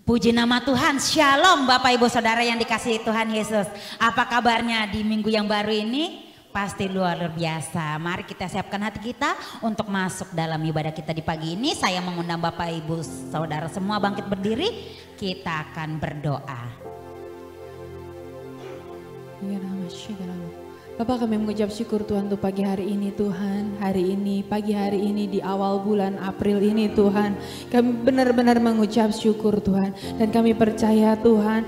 Puji nama Tuhan, Shalom Bapak Ibu Saudara yang dikasihi Tuhan Yesus. Apa kabarnya di minggu yang baru ini? Pasti luar biasa. Mari kita siapkan hati kita untuk masuk dalam ibadah kita di pagi ini. Saya mengundang Bapak Ibu Saudara semua bangkit berdiri. Kita akan berdoa. Bapak, kami mengucap syukur Tuhan untuk pagi hari ini Tuhan. Hari ini, pagi hari ini di awal bulan April ini Tuhan. Kami benar-benar mengucap syukur Tuhan. Dan kami percaya Tuhan,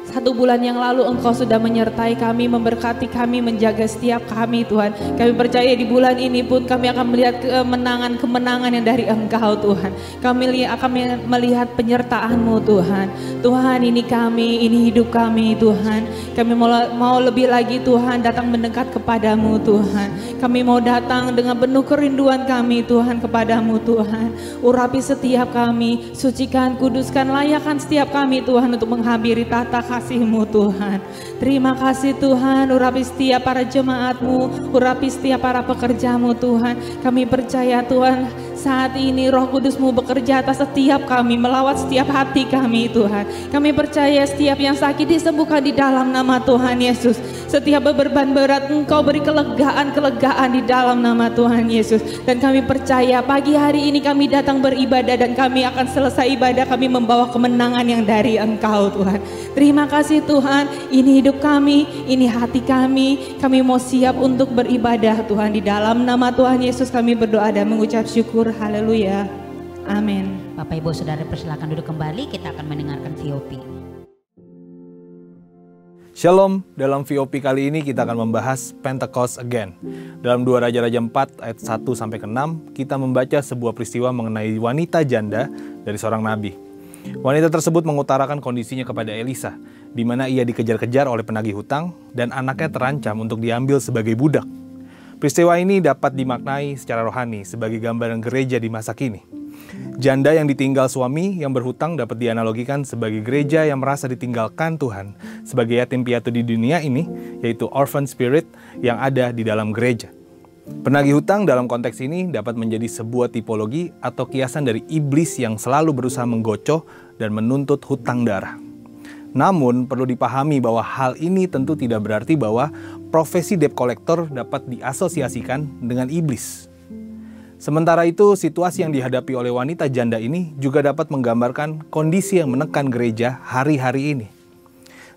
1 bulan yang lalu Engkau sudah menyertai kami, memberkati kami, menjaga setiap kami Tuhan. Kami percaya di bulan ini pun kami akan melihat kemenangan-kemenangan yang dari Engkau Tuhan. Kami akan melihat penyertaan-Mu Tuhan. Tuhan, ini kami, ini hidup kami Tuhan. Kami mau lebih lagi Tuhan datang mendekat kepadamu Tuhan. Kami mau datang dengan penuh kerinduan kami Tuhan kepadamu Tuhan. Urapi setiap kami, sucikan, kuduskan, layakkan setiap kami Tuhan untuk menghampiri tahta kasih-Mu Tuhan. Terima kasih Tuhan, urapi setiap para jemaat-Mu, urapi setiap para pekerja-Mu Tuhan. Kami percaya Tuhan, saat ini Roh Kudus-Mu bekerja atas setiap kami, melawat setiap hati kami Tuhan. Kami percaya setiap yang sakit disembuhkan di dalam nama Tuhan Yesus. Setiap beban berat Engkau beri kelegaan di dalam nama Tuhan Yesus. Dan kami percaya pagi hari ini kami datang beribadah dan kami akan selesai ibadah, kami membawa kemenangan yang dari Engkau Tuhan. Terima kasih Tuhan, ini hidup kami, ini hati kami. Kami mau siap untuk beribadah Tuhan. Di dalam nama Tuhan Yesus kami berdoa dan mengucap syukur. Haleluya. Amin. Bapak Ibu Saudara persilakan duduk kembali, kita akan mendengarkan VOP. Shalom, dalam VOP kali ini kita akan membahas Pentecost Again. Dalam 2 Raja-Raja 4 ayat 1-6 kita membaca sebuah peristiwa mengenai wanita janda dari seorang nabi. Wanita tersebut mengutarakan kondisinya kepada Elisa, di mana ia dikejar-kejar oleh penagih hutang dan anaknya terancam untuk diambil sebagai budak. Peristiwa ini dapat dimaknai secara rohani sebagai gambaran gereja di masa kini. Janda yang ditinggal suami yang berhutang dapat dianalogikan sebagai gereja yang merasa ditinggalkan Tuhan sebagai yatim piatu di dunia ini, yaitu orphan spirit yang ada di dalam gereja. Penagih hutang dalam konteks ini dapat menjadi sebuah tipologi atau kiasan dari iblis yang selalu berusaha menggocoh dan menuntut hutang darah. Namun perlu dipahami bahwa hal ini tentu tidak berarti bahwa profesi debt collector dapat diasosiasikan dengan iblis. Sementara itu, situasi yang dihadapi oleh wanita janda ini juga dapat menggambarkan kondisi yang menekan gereja hari-hari ini.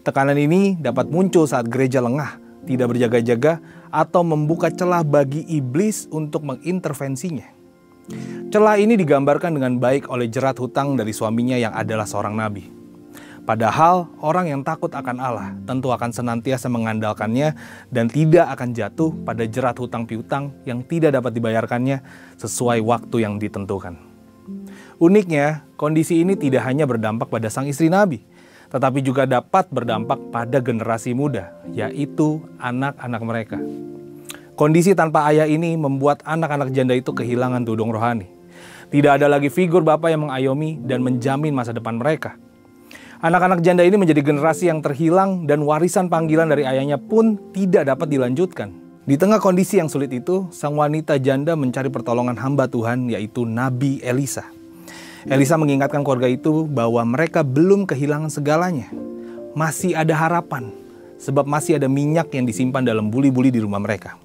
Tekanan ini dapat muncul saat gereja lengah, tidak berjaga-jaga, atau membuka celah bagi iblis untuk mengintervensinya. Celah ini digambarkan dengan baik oleh jerat hutang dari suaminya yang adalah seorang nabi. Padahal orang yang takut akan Allah tentu akan senantiasa mengandalkannya dan tidak akan jatuh pada jerat hutang piutang yang tidak dapat dibayarkannya sesuai waktu yang ditentukan. Uniknya, kondisi ini tidak hanya berdampak pada sang istri nabi, tetapi juga dapat berdampak pada generasi muda, yaitu anak-anak mereka. Kondisi tanpa ayah ini membuat anak-anak janda itu kehilangan tudung rohani. Tidak ada lagi figur bapak yang mengayomi dan menjamin masa depan mereka. Anak-anak janda ini menjadi generasi yang terhilang dan warisan panggilan dari ayahnya pun tidak dapat dilanjutkan. Di tengah kondisi yang sulit itu, sang wanita janda mencari pertolongan hamba Tuhan, yaitu Nabi Elisa. Elisa mengingatkan keluarga itu bahwa mereka belum kehilangan segalanya. Masih ada harapan, sebab masih ada minyak yang disimpan dalam buli-buli di rumah mereka.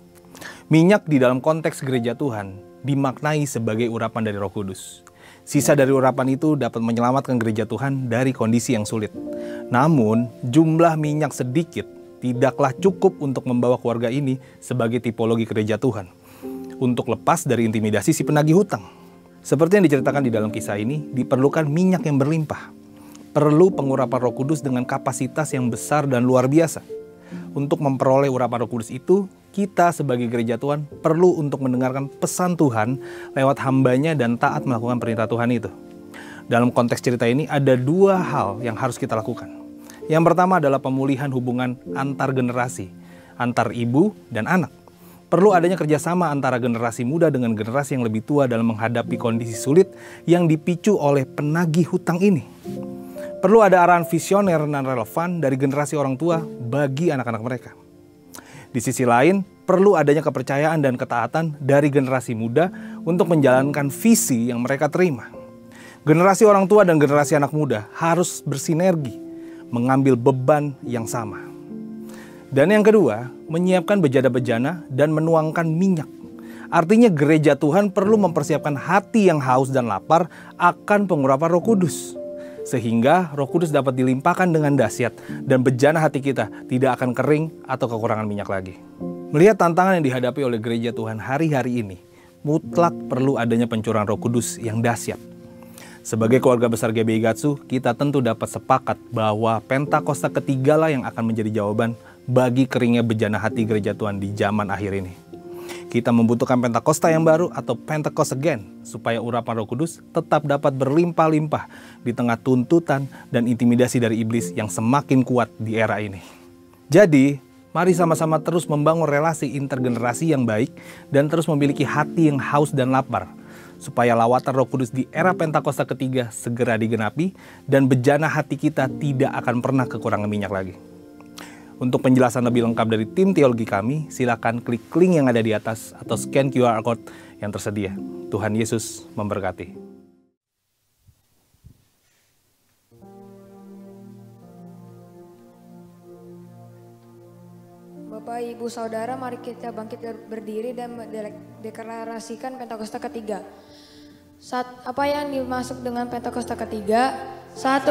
Minyak di dalam konteks gereja Tuhan dimaknai sebagai urapan dari Roh Kudus. Sisa dari urapan itu dapat menyelamatkan gereja Tuhan dari kondisi yang sulit. Namun, jumlah minyak sedikit tidaklah cukup untuk membawa keluarga ini sebagai tipologi gereja Tuhan untuk lepas dari intimidasi si penagih hutang. Seperti yang diceritakan di dalam kisah ini, diperlukan minyak yang berlimpah. Perlu pengurapan Roh Kudus dengan kapasitas yang besar dan luar biasa. Untuk memperoleh urapan Roh Kudus itu, kita sebagai gereja Tuhan perlu untuk mendengarkan pesan Tuhan lewat hambanya dan taat melakukan perintah Tuhan itu. Dalam konteks cerita ini ada 2 hal yang harus kita lakukan. Yang pertama adalah pemulihan hubungan antar generasi, antar ibu dan anak. Perlu adanya kerjasama antara generasi muda dengan generasi yang lebih tua dalam menghadapi kondisi sulit yang dipicu oleh penagih hutang ini. Perlu ada arahan visioner dan relevan dari generasi orang tua bagi anak-anak mereka. Di sisi lain, perlu adanya kepercayaan dan ketaatan dari generasi muda untuk menjalankan visi yang mereka terima. Generasi orang tua dan generasi anak muda harus bersinergi, mengambil beban yang sama. Dan yang kedua, menyiapkan bejana-bejana dan menuangkan minyak. Artinya gereja Tuhan perlu mempersiapkan hati yang haus dan lapar akan pengurapan Roh Kudus. Sehingga Roh Kudus dapat dilimpahkan dengan dahsyat dan bejana hati kita tidak akan kering atau kekurangan minyak lagi. Melihat tantangan yang dihadapi oleh gereja Tuhan hari-hari ini, mutlak perlu adanya pencurahan Roh Kudus yang dahsyat. Sebagai keluarga besar GBI Gatsu, kita tentu dapat sepakat bahwa Pentakosta ketiga lah yang akan menjadi jawaban bagi keringnya bejana hati gereja Tuhan di zaman akhir ini. Kita membutuhkan Pentakosta yang baru atau Pentecost again, supaya urapan Roh Kudus tetap dapat berlimpah-limpah di tengah tuntutan dan intimidasi dari iblis yang semakin kuat di era ini. Jadi, mari sama-sama terus membangun relasi intergenerasi yang baik dan terus memiliki hati yang haus dan lapar, supaya lawatan Roh Kudus di era Pentakosta ketiga segera digenapi dan bejana hati kita tidak akan pernah kekurangan minyak lagi. Untuk penjelasan lebih lengkap dari tim teologi kami, silakan klik link yang ada di atas atau scan QR code yang tersedia. Tuhan Yesus memberkati. Bapak, Ibu, Saudara, mari kita bangkit berdiri dan mendeklarasikan Pentakosta ketiga. Apa yang dimaksud dengan Pentakosta ketiga? 1.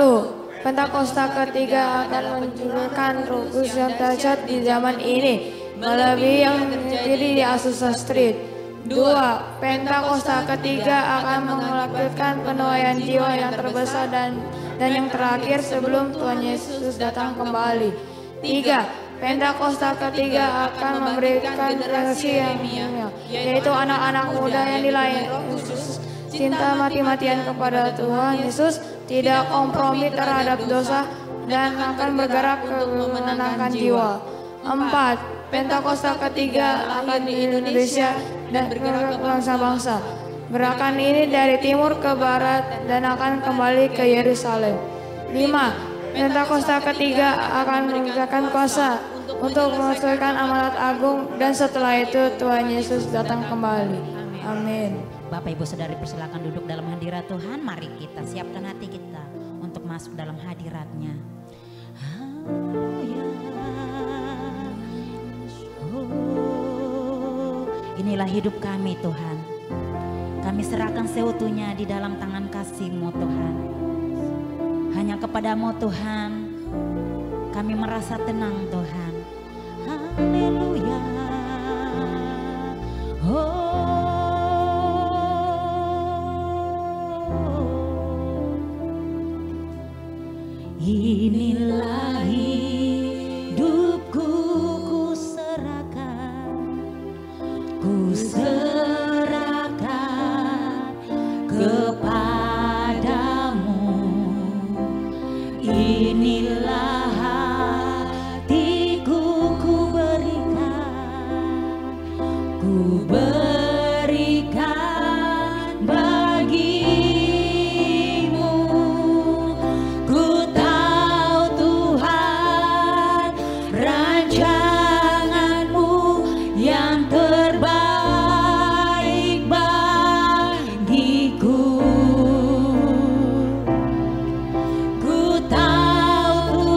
Pentakosta ketiga akan mencurahkan Roh Kudus yang dahsyat di zaman ini, melebihi yang terjadi di Azusa Street. 2. Pentakosta ketiga akan melakukan penuaian jiwa yang terbesar dan yang terakhir sebelum Tuhan Yesus datang kembali. 3. Pentakosta ketiga akan memberikan reaksi yang mulia, yaitu anak-anak muda yang dilayani Yesus, cinta mati-matian kepada Tuhan Yesus, tidak kompromi terhadap dosa, dan akan bergerak ke memenangkan jiwa. 4. Pentakosta ketiga akan di Indonesia dan bergerak ke bangsa-bangsa. Gerakan ini dari timur ke barat dan akan kembali ke Yerusalem. 5. Pentakosta ketiga akan mengerjakan kuasa untuk menyelesaikan amanat agung dan setelah itu Tuhan Yesus datang kembali. Amin. Bapak Ibu Saudari persilakan duduk dalam hadirat Tuhan. Mari kita siapkan hati kita untuk masuk dalam hadirat-Nya. Inilah hidup kami Tuhan. Kami serahkan seutuhnya di dalam tangan kasih-Mu Tuhan. Hanya kepadamu Tuhan kami merasa tenang Tuhan. Haleluya. Inilah hidupku ku serahkan kepadamu. Inilah hatiku ku berikan bagimu. Ku tahu Tuhan rancangan-Mu yang terbaik bagiku. Ku tahu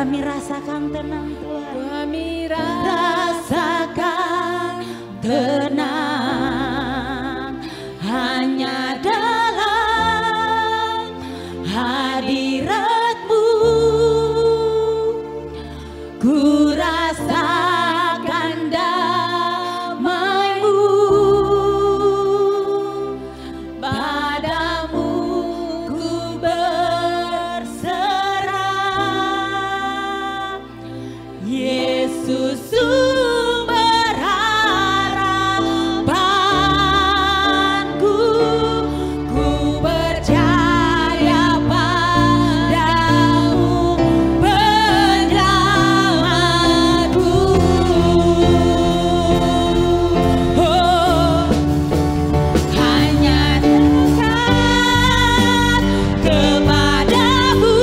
Kami rasakan tenang Tuhan. Kami Rasakan tenang hanya dalam hadirat-Mu. Ku rasakan damai-Mu, padamu ku berserah. Yesus sumber harapanku, ku percaya padamu penyelamatku. Oh, hanya dekat kepadamu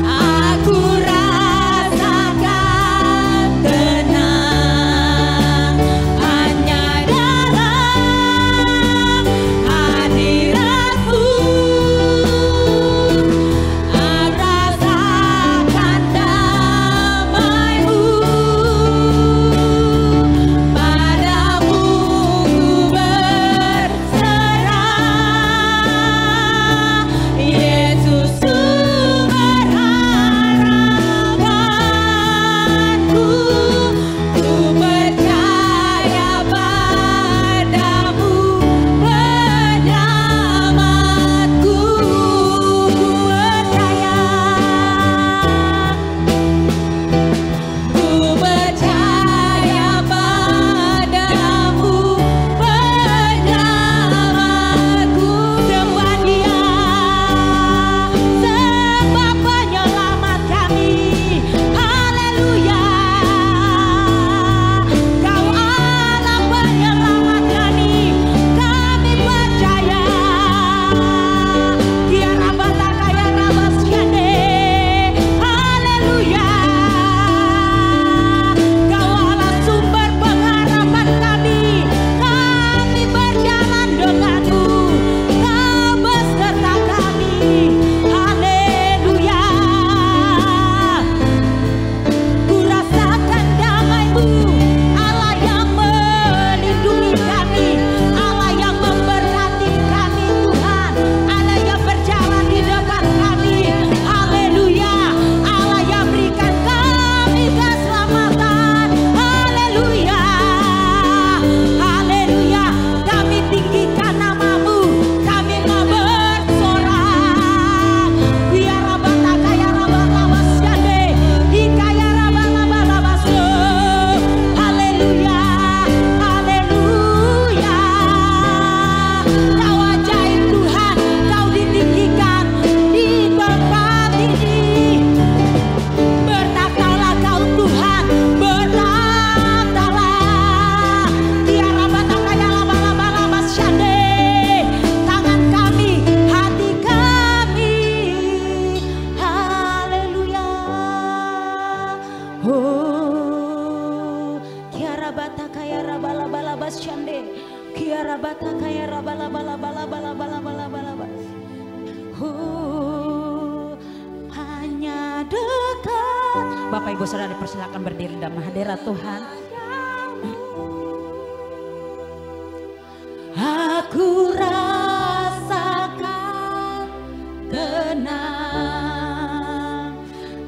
aku rasakan tenang, hanya dalam hadirat-Mu aku rasakan damai-Mu, padamu ku berserah. Yesus sumber harapanku, ku percaya padamu penyelamatku. Ku percaya padamu penyelamatku. Sembah Dia, sebab penyelamat kami. Haleluya, Kau Allah penyelamat kami. Kami percaya. Kiara bataka ya rabasyande. Haleluya, Kau Allah sumber pengharapan kami. Kami berjalan denganmu, Kau beserta kami. Haleluya, ku rasakan damai-Mu, Allah yang melindungi kami, Allah yang memberkati kami Tuhan, Allah yang berjalan di depan kami. Haleluya, Allah yang berikan kami keselamatan. Haleluya, haleluya, kami tinggikan nama-Mu, kami mau bersorak. Biar bataka ya rabalabasyande, hikaya rabalabalabaso. Haleluya, haleluya, Kau ajaib Tuhan, Kau ditinggikan di tempat ini. Bertakhtalah Kau Tuhan, bertakhtalah. Tiara bataka ya rabalabalabasyande. Tangan kami, hati kami. Haleluya. Oh, kiara bataka ya rabalabalabasyande. Kiara bataka ya rabalabalabalabalabalabalabalaba. Hanya dekat. Bapak Ibu Saudara dipersilakan berdiri dalam hadirat Tuhan. Aku rasakan tenang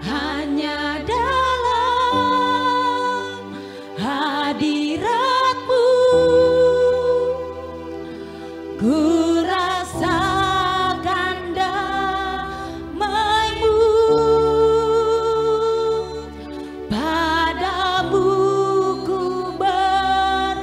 hanya dalam hadirat-Mu. Ku rasakan damai-Mu, padamu ku berserah.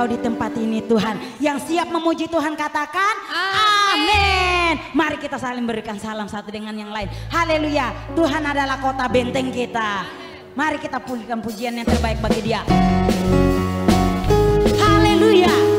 Engkau di tempat ini Tuhan. Yang siap memuji Tuhan katakan amin. Mari kita saling berikan salam satu dengan yang lain. Haleluya. Tuhan adalah kota benteng kita. Mari kita pujikan pujian yang terbaik bagi Dia. Haleluya.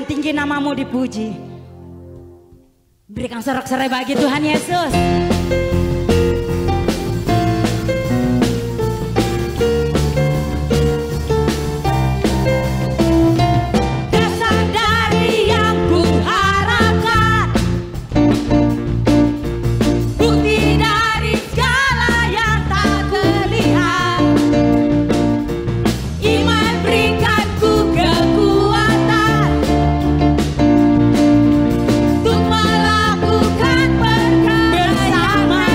Tinggi namamu dipuji. Berikan sorak-sorai bagi Tuhan Yesus. Dasar dari yang kuharapkan, bukti dari segala yang tak terlihat. Iman berikanku kekuatan untuk melakukan perkara bersama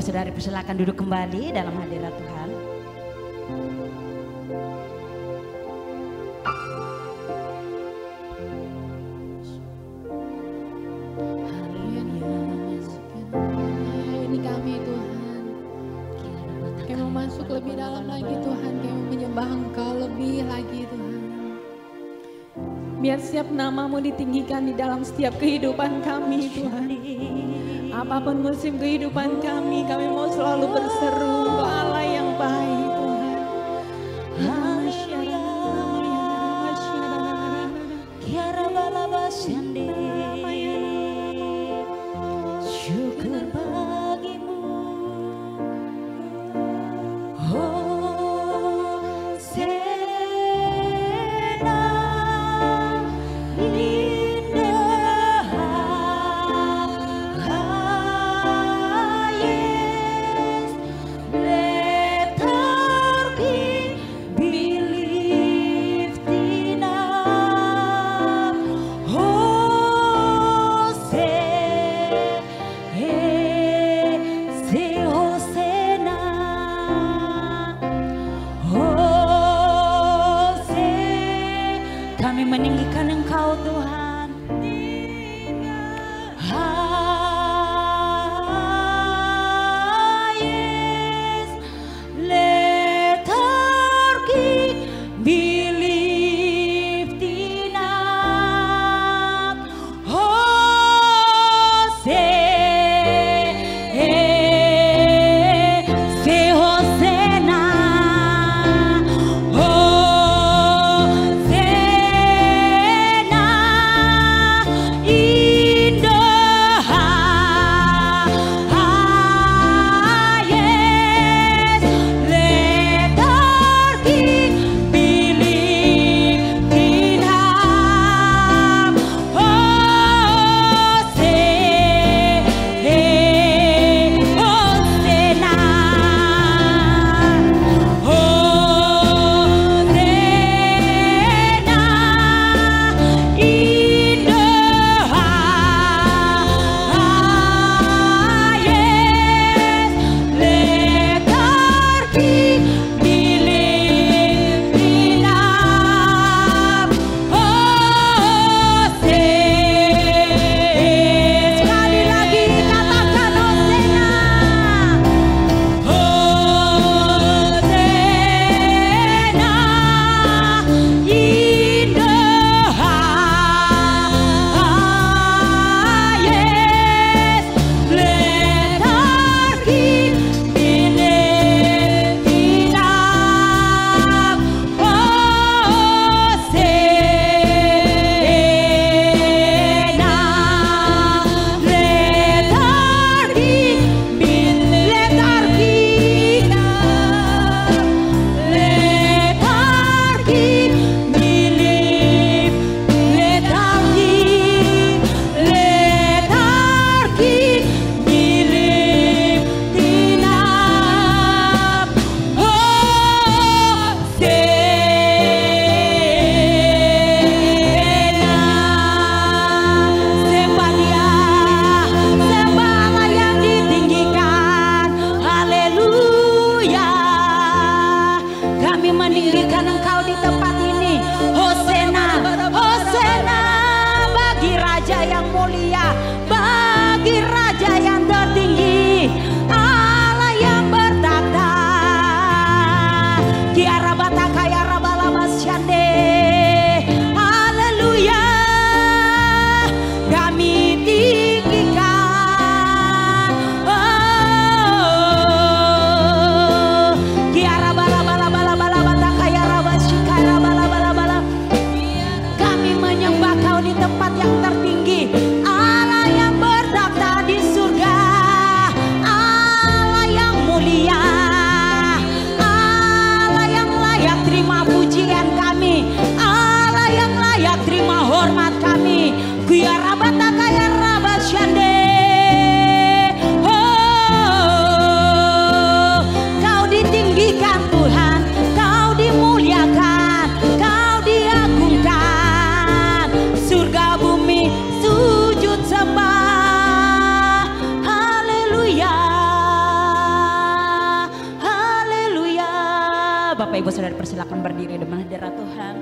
Ibu Saudari persilakan duduk kembali dalam hadirat Tuhan. Ini kami Tuhan. Kami mau masuk lebih dalam lagi Tuhan. Kami mau menyembah Engkau lebih lagi Tuhan. Biar setiap namamu ditinggikan di dalam setiap kehidupan kami Tuhan. Apapun musim kehidupan kami mau selalu berseru Engkau Allah yang baik Tuhan. Syukur bagimu, kami meninggikan Engkau Tuhan. Yes, let our King be lifted up. Oh, say Hosanna. Surga bumi Bapak Ibu Saudara persilakan berdiri di hadirat Tuhan.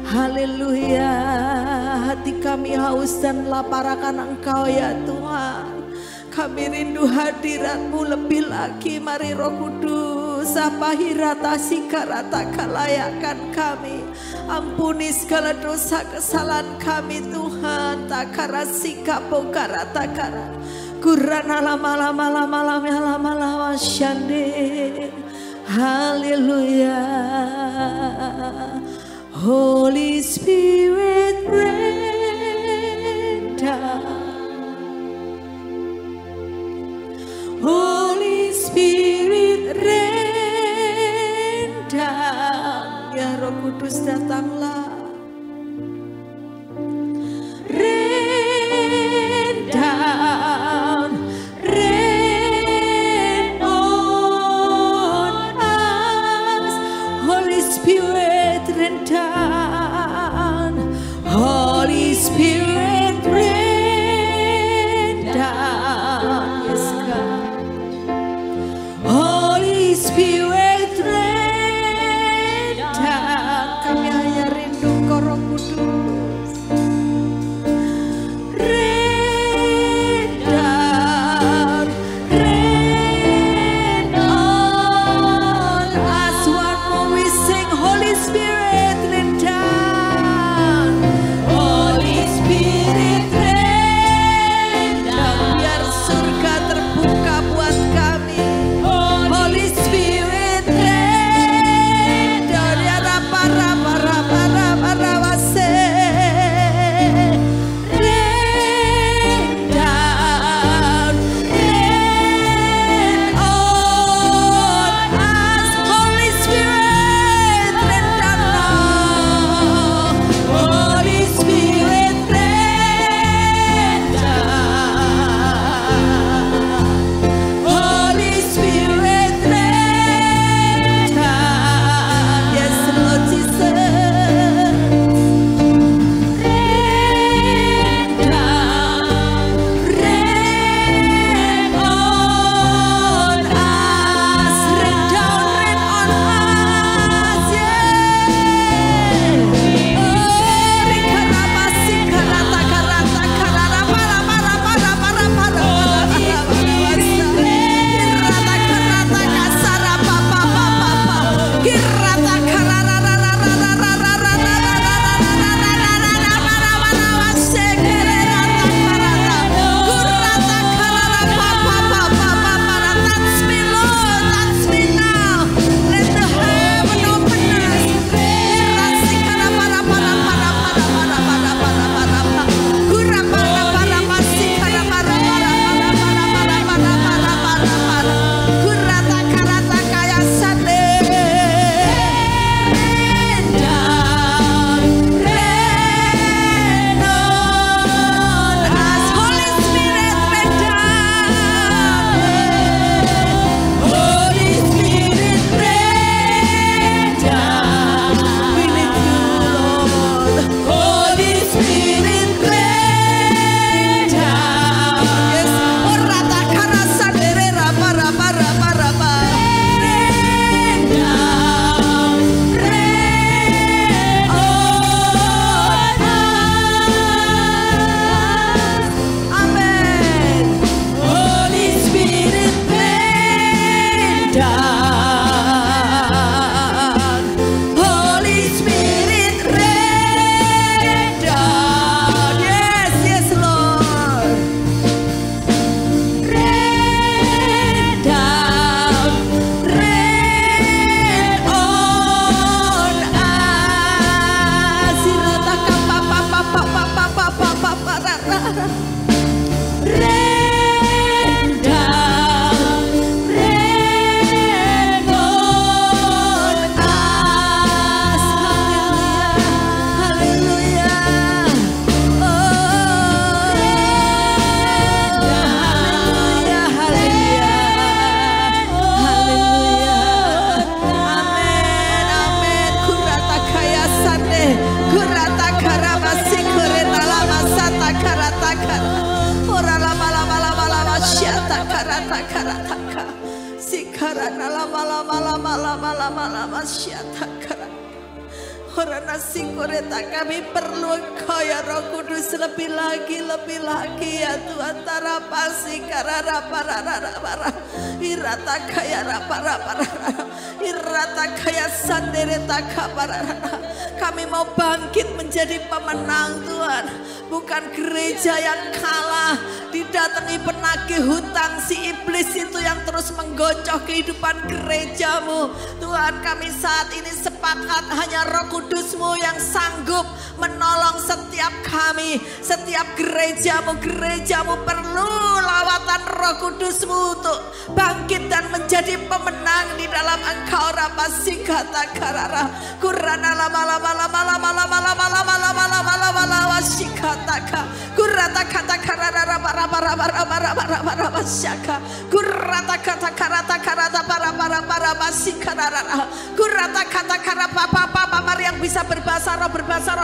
Haleluya, hati kami haus dan lapar akan Engkau ya Tuhan. Kami rindu hadirat-Mu lebih lagi. Mari Roh Kudus, apa hirata sikarata kelayakan kami. Ampuni segala dosa kesalahan kami Tuhan. Takara sikapo karata kara kurana lama lama lama lama lama lama shande. Haleluya. Holy Spirit rain down. Holy Spirit rain down. Ya Roh Kudus datanglah. Rain down. Rain on us. Holy Spirit rain down. Holy Spirit rain down. Yes, God. Holy Spirit rain down. Kami hanya rindu Kau Roh Kudus. Sirataka Sikarana lama lama lama lama lama lama Siatakara Horana Sikoreta, kami perlu Engkau ya Roh Kudus lebih lagi ya Tuhan. Tarapasi karara para irata kaya para irata kaya sandereta para. Kami mau bangkit menjadi pemenang Tuhan, bukan gereja yang kalah didatangi penagih hutang si iblis itu yang terus menggocok kehidupan gerejamu. Tuhan, kami saat ini sepakat hanya Roh Kudus-Mu yang sanggup menolong setiap kami, setiap gerejamu perlu lawatan Roh Kudus-Mu untuk bangkit dan menjadi pemenang di dalam Engkau. Rapasi kata karara kurana lama wasikataka kurata kata karara raba syaka kurata kata karata para wasikarara kurata kata kara papa mari yang bisa berbahasa roh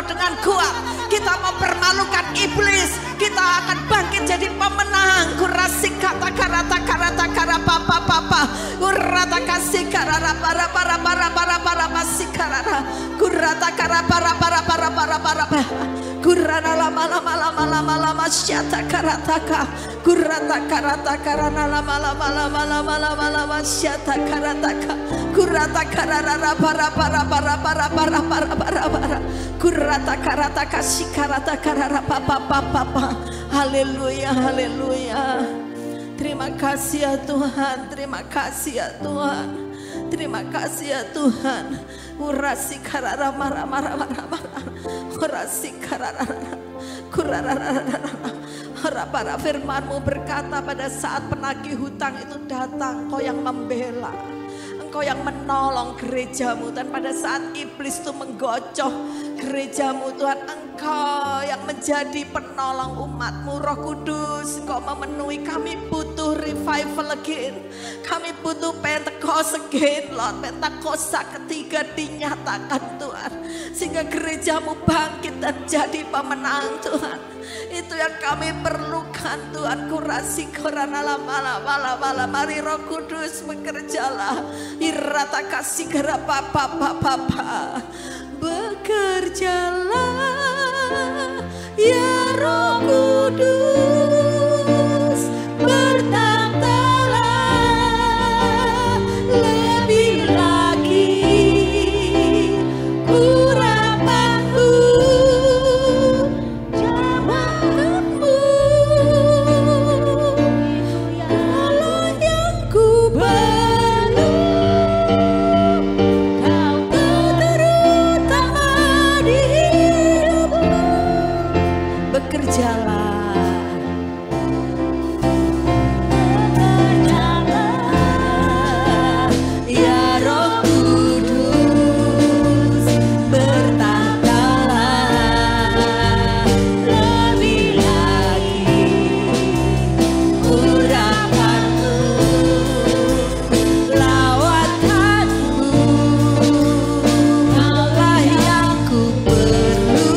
dengan kuat. Kita mempermalukan iblis, kita akan bangkit jadi pemenang. Kurasi kata karata papa kurata kasih karara para wasikarara kurata kara para kurana lama syata karataka kurata karata karana lama syata karataka kurata karara para kurata karata kasih karata karara papa. Haleluya. Terima kasih ya Tuhan, terima kasih ya Tuhan, terima kasih ya Tuhan. Urasi karara marah urasi karara kurara. Para firman-Mu berkata pada saat penagih hutang itu datang, Engkau yang membela, Engkau yang menolong gerejamu. Dan pada saat iblis itu menggocok gerejamu Tuhan, Engkau yang menjadi penolong umat-Mu. Roh Kudus, Engkau memenuhi. Kami butuh revival again, kami butuh Pentecost again Lord. Pentakosta ketiga dinyatakan Tuhan, sehingga gerejamu bangkit dan jadi pemenang Tuhan. Itu yang kami perlukan Tuhan. Kurasi korana lama. Mari Roh Kudus bekerjalah. Irata kasih kera papa. Bekerjalah ya Roh Kudus, bertatalah lebih lagi urapanmu, jabatanmu, kalau yang ku perlu. Bekerjalah ya Roh Kudus, bertatalah lebih lagi urapanmu, lawatanmu, Allah yang ku perlu.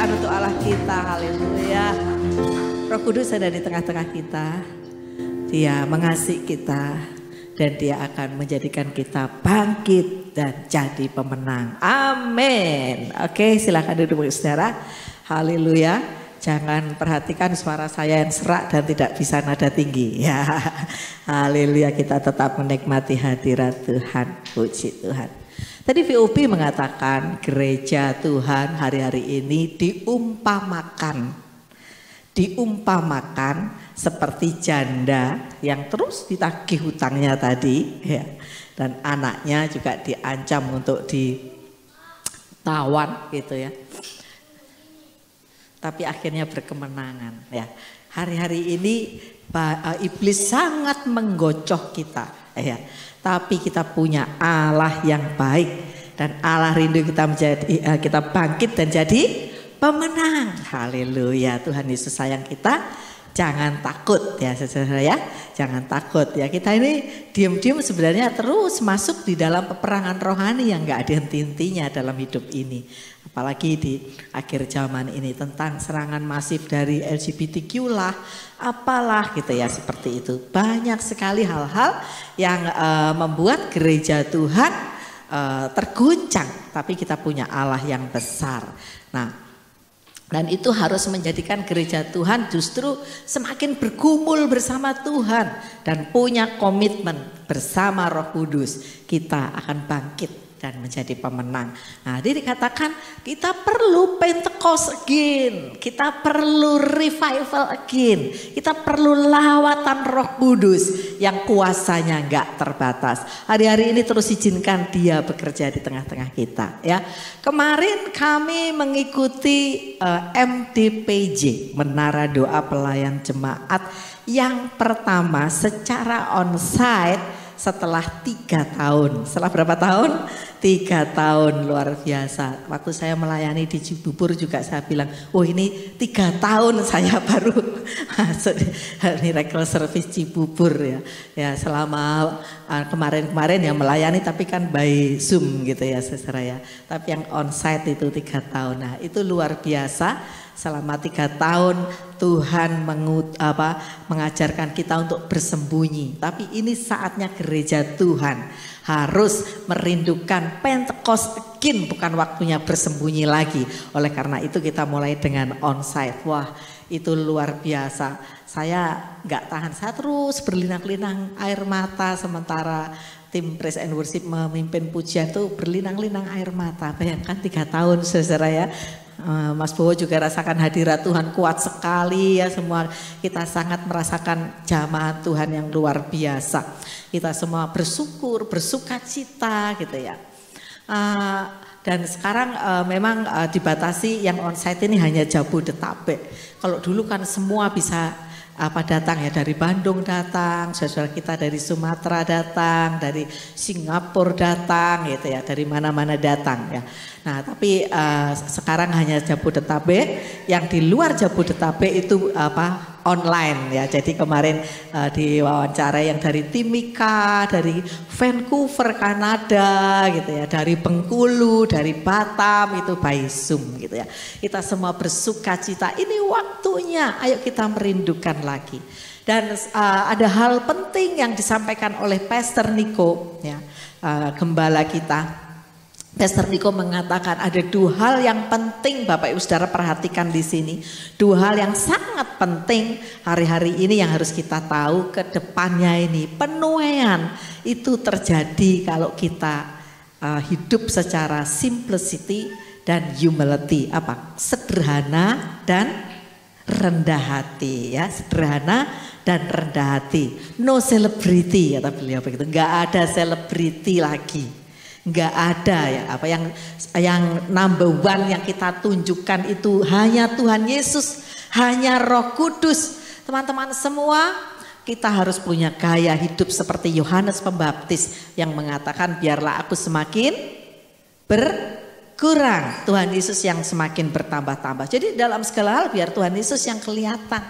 Untuk Allah kita, haleluya. Roh Kudus ada di tengah-tengah kita. Dia mengasihi kita dan Dia akan menjadikan kita bangkit dan jadi pemenang. Amin. Oke, silakan duduk saudara. Haleluya. Jangan perhatikan suara saya yang serak dan tidak bisa nada tinggi. Ya, haleluya. Kita tetap menikmati hadirat Tuhan. Puji Tuhan. Tadi VOP mengatakan gereja Tuhan hari-hari ini diumpamakan diumpamakan seperti janda yang terus ditagih hutangnya tadi ya. Dan anaknya juga diancam untuk ditawan gitu ya. Tapi akhirnya berkemenangan ya. Hari-hari ini iblis sangat menggocoh kita ya. Tapi kita punya Allah yang baik dan Allah rindu kita menjadi kita bangkit dan jadi pemenang. Haleluya. Tuhan Yesus sayang kita. Jangan takut ya saudara ya. Jangan takut ya. Kita ini diam-diam sebenarnya terus masuk di dalam peperangan rohani yang gak ada henti-hentinya dalam hidup ini. Apalagi di akhir zaman ini tentang serangan masif dari LGBTQ lah. Apalah gitu ya seperti itu. Banyak sekali hal-hal yang membuat gereja Tuhan terguncang. Tapi kita punya Allah yang besar. Nah, dan itu harus menjadikan gereja Tuhan justru semakin bergumul bersama Tuhan. Dan punya komitmen bersama Roh Kudus. Kita akan bangkit dan menjadi pemenang. Nah, jadi dikatakan kita perlu Pentecost again. Kita perlu revival again. Kita perlu lawatan Roh Kudus yang kuasanya enggak terbatas. Hari-hari ini terus izinkan Dia bekerja di tengah-tengah kita ya. Kemarin kami mengikuti MDPJ, Menara Doa Pelayan Jemaat yang pertama secara onsite setelah 3 tahun. Setelah berapa tahun? 3 tahun, luar biasa. Waktu saya melayani di Cibubur juga saya bilang, oh ini 3 tahun saya baru masuk Miracle Service Cibubur ya. Ya selama kemarin-kemarin ya melayani tapi kan by Zoom gitu ya saudara ya. Tapi yang onsite itu 3 tahun. Nah itu luar biasa. Selama 3 tahun Tuhan mengajarkan kita untuk bersembunyi. Tapi ini saatnya gereja Tuhan harus merindukan Pentecost again, bukan waktunya bersembunyi lagi. Oleh karena itu kita mulai dengan onsite. Wah itu luar biasa. Saya gak tahan, saya terus berlinang-linang air mata sementara tim Praise and Worship memimpin pujian tuh berlinang-linang air mata. Bayangkan 3 tahun saudara ya. Mas Bowo juga rasakan hadirat Tuhan kuat sekali ya, semua kita sangat merasakan jamaah Tuhan yang luar biasa. Kita semua bersyukur, bersukacita gitu ya. Dan sekarang memang dibatasi yang onsite ini hanya Jabodetabek. Kalau dulu kan semua bisa datang ya, dari Bandung datang, saudara kita dari Sumatera datang, dari Singapura datang gitu ya, dari mana-mana datang ya. Nah tapi sekarang hanya Jabodetabek, yang di luar Jabodetabek itu online ya. Jadi kemarin diwawancara yang dari Timika, dari Vancouver Kanada gitu ya, dari Bengkulu, dari Batam itu by Zoom gitu ya. Kita semua bersukacita, ini waktunya, ayo kita merindukan lagi. Dan ada hal penting yang disampaikan oleh Pastor Niko ya, gembala kita. Pastor Niko mengatakan ada 2 hal yang penting Bapak Ibu Saudara perhatikan di sini. 2 hal yang sangat penting hari-hari ini yang harus kita tahu ke depannya ini. Penuaian itu terjadi kalau kita hidup secara simplicity dan humility. Sederhana dan rendah hati ya. Sederhana dan rendah hati. No celebrity kata beliau begitu. Enggak ada celebrity lagi. Enggak ada ya, yang number one yang kita tunjukkan itu hanya Tuhan Yesus, hanya Roh Kudus. Teman-teman semua, kita harus punya gaya hidup seperti Yohanes Pembaptis yang mengatakan biarlah aku semakin berkurang, Tuhan Yesus yang semakin bertambah-tambah. Jadi dalam segala hal biar Tuhan Yesus yang kelihatan.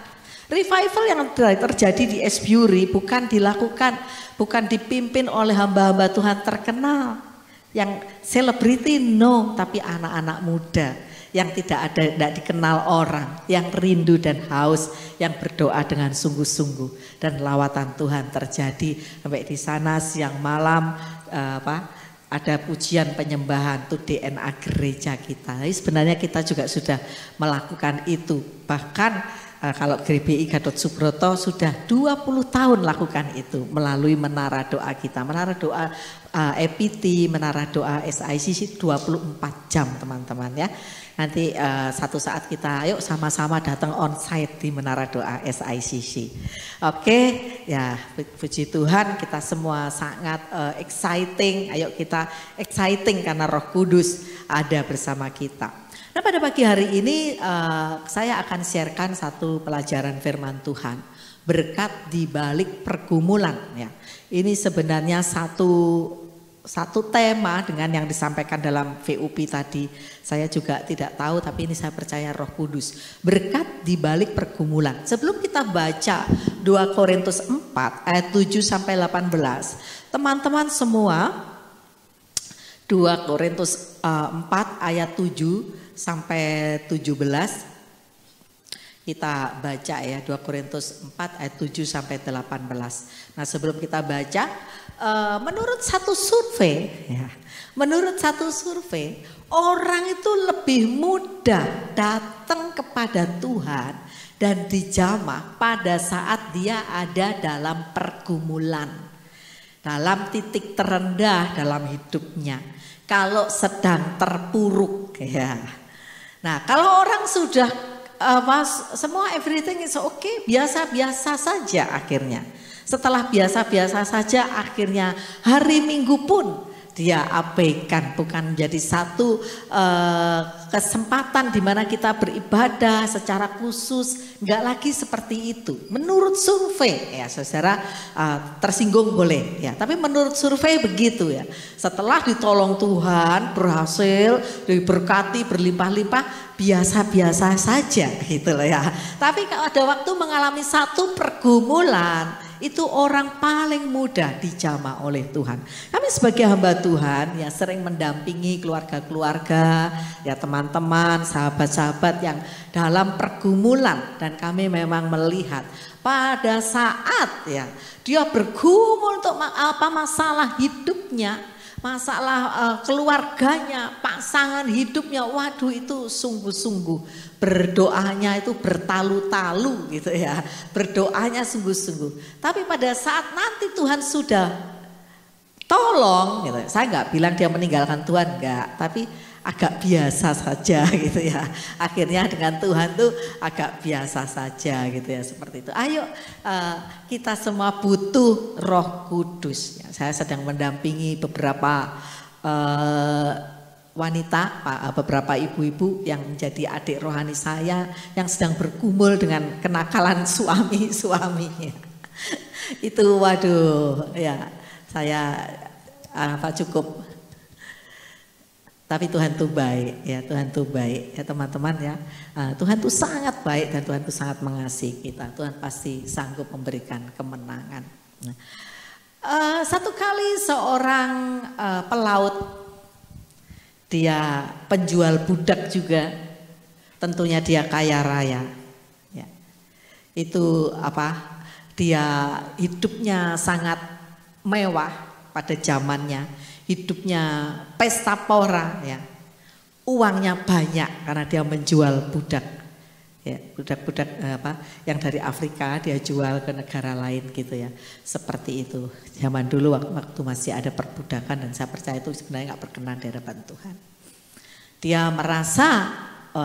Revival yang terjadi di Esburi bukan dipimpin oleh hamba-hamba Tuhan terkenal. Yang selebriti tapi anak-anak muda yang tidak dikenal orang, yang rindu dan haus, yang berdoa dengan sungguh-sungguh, dan lawatan Tuhan terjadi sampai di sana siang malam ada pujian penyembahan itu DNA gereja kita. Jadi sebenarnya kita juga sudah melakukan itu, bahkan Kalau GBI Gatot Subroto sudah 20 tahun lakukan itu melalui menara doa kita. Menara doa EPT, menara doa SICC 24 jam teman-teman ya. Nanti satu saat kita ayo sama-sama datang onsite di menara doa SICC. Oke, ya puji Tuhan kita semua sangat exciting. Ayo kita exciting karena Roh Kudus ada bersama kita. Nah pada pagi hari ini saya akan sharekan satu pelajaran firman Tuhan. Berkat di balik pergumulan ya. Ini sebenarnya satu tema dengan yang disampaikan dalam VUP tadi. Saya juga tidak tahu tapi ini saya percaya Roh Kudus. Berkat di balik pergumulan. Sebelum kita baca 2 Korintus 4 ayat 7 sampai 18. Teman-teman semua 2 Korintus 4 ayat 7 sampai 17 kita baca ya 2 Korintus 4 ayat 7 sampai 18. Nah sebelum kita baca menurut satu survei ya, menurut satu survei orang itu lebih mudah datang kepada Tuhan dan dijamah pada saat dia ada dalam pergumulan, dalam titik terendah dalam hidupnya, kalau sedang terpuruk ya. Nah kalau orang sudah semua everything is okay, biasa-biasa saja akhirnya. Setelah biasa-biasa saja akhirnya hari Minggu pun dia abaikan, bukan menjadi satu kesempatan di mana kita beribadah secara khusus, enggak lagi seperti itu. Menurut survei ya saudara, tersinggung boleh ya, tapi menurut survei begitu ya. Setelah ditolong Tuhan, berhasil, diberkati berlimpah-limpah, biasa-biasa saja gitu loh ya. Tapi kalau ada waktu mengalami satu pergumulan, itu orang paling mudah dijamah oleh Tuhan. Kami sebagai hamba Tuhan ya sering mendampingi keluarga-keluarga, ya teman-teman, sahabat-sahabat yang dalam pergumulan, dan kami memang melihat pada saat ya dia bergumul untuk masalah hidupnya, masalah keluarganya, pasangan hidupnya, waduh itu sungguh-sungguh berdoanya itu bertalu-talu gitu ya, berdoanya sungguh-sungguh. Tapi pada saat nanti Tuhan sudah tolong gitu, saya nggak bilang dia meninggalkan Tuhan, enggak, tapi agak biasa saja gitu ya. Akhirnya dengan Tuhan tuh agak biasa saja gitu ya, seperti itu. Ayo kita semua butuh Roh Kudus ya. Saya sedang mendampingi beberapa wanita, beberapa ibu-ibu yang menjadi adik rohani saya yang sedang bergumul dengan kenakalan suami-suaminya. Itu waduh ya, saya cukup. Tapi Tuhan tuh baik ya, Tuhan tuh baik ya teman-teman ya. Tuhan tuh sangat baik dan Tuhan tuh sangat mengasihi kita. Tuhan pasti sanggup memberikan kemenangan. Satu kali seorang pelaut, dia penjual budak juga, tentunya dia kaya raya. Ya. Itu dia hidupnya sangat mewah pada zamannya, hidupnya pesta pora ya. Uangnya banyak karena dia menjual budak. Ya, budak-budak yang dari Afrika dia jual ke negara lain gitu ya. Seperti itu. Zaman dulu waktu masih ada perbudakan, dan saya percaya itu sebenarnya nggak berkenan di hadapan Tuhan. Dia merasa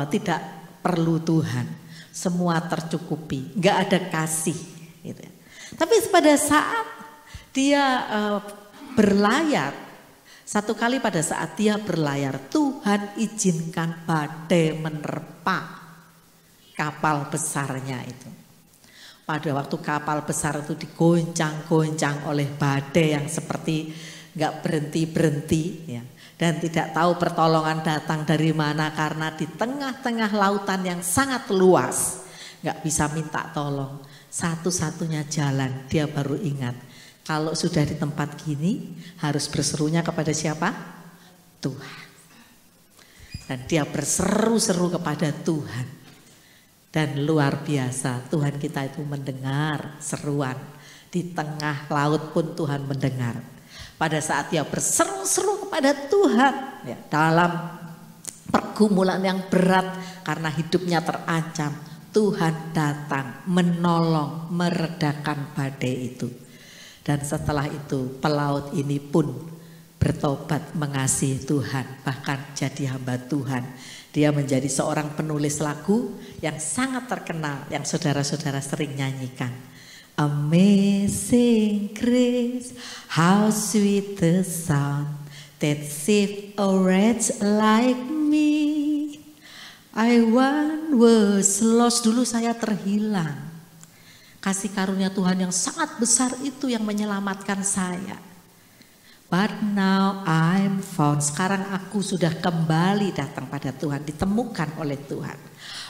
tidak perlu Tuhan. Semua tercukupi, nggak ada kasih gitu ya. Tapi pada saat dia berlayar, satu kali pada saat dia berlayar, Tuhan izinkan badai menerpa kapal besarnya itu. Pada waktu kapal besar itu digoncang-goncang oleh badai yang seperti nggak berhenti-berhenti ya. Dan tidak tahu pertolongan datang dari mana karena di tengah-tengah lautan yang sangat luas. Nggak bisa minta tolong. Satu-satunya jalan dia baru ingat. Kalau sudah di tempat gini harus berserunya kepada siapa? Tuhan. Dan dia berseru-seru kepada Tuhan. Dan luar biasa Tuhan kita itu mendengar seruan. Di tengah laut pun Tuhan mendengar. Pada saat dia berseru-seru kepada Tuhan ya, dalam pergumulan yang berat karena hidupnya terancam, Tuhan datang menolong, meredakan badai itu. Dan setelah itu pelaut ini pun bertobat mengasihi Tuhan, bahkan jadi hamba Tuhan. Dia menjadi seorang penulis lagu yang sangat terkenal, yang saudara-saudara sering nyanyikan. Amazing grace, how sweet the sound that saved a wretch like me. I once was lost, dulu saya terhilang. Kasih karunia Tuhan yang sangat besar itu yang menyelamatkan saya. But now I'm found, sekarang aku sudah kembali datang pada Tuhan, ditemukan oleh Tuhan.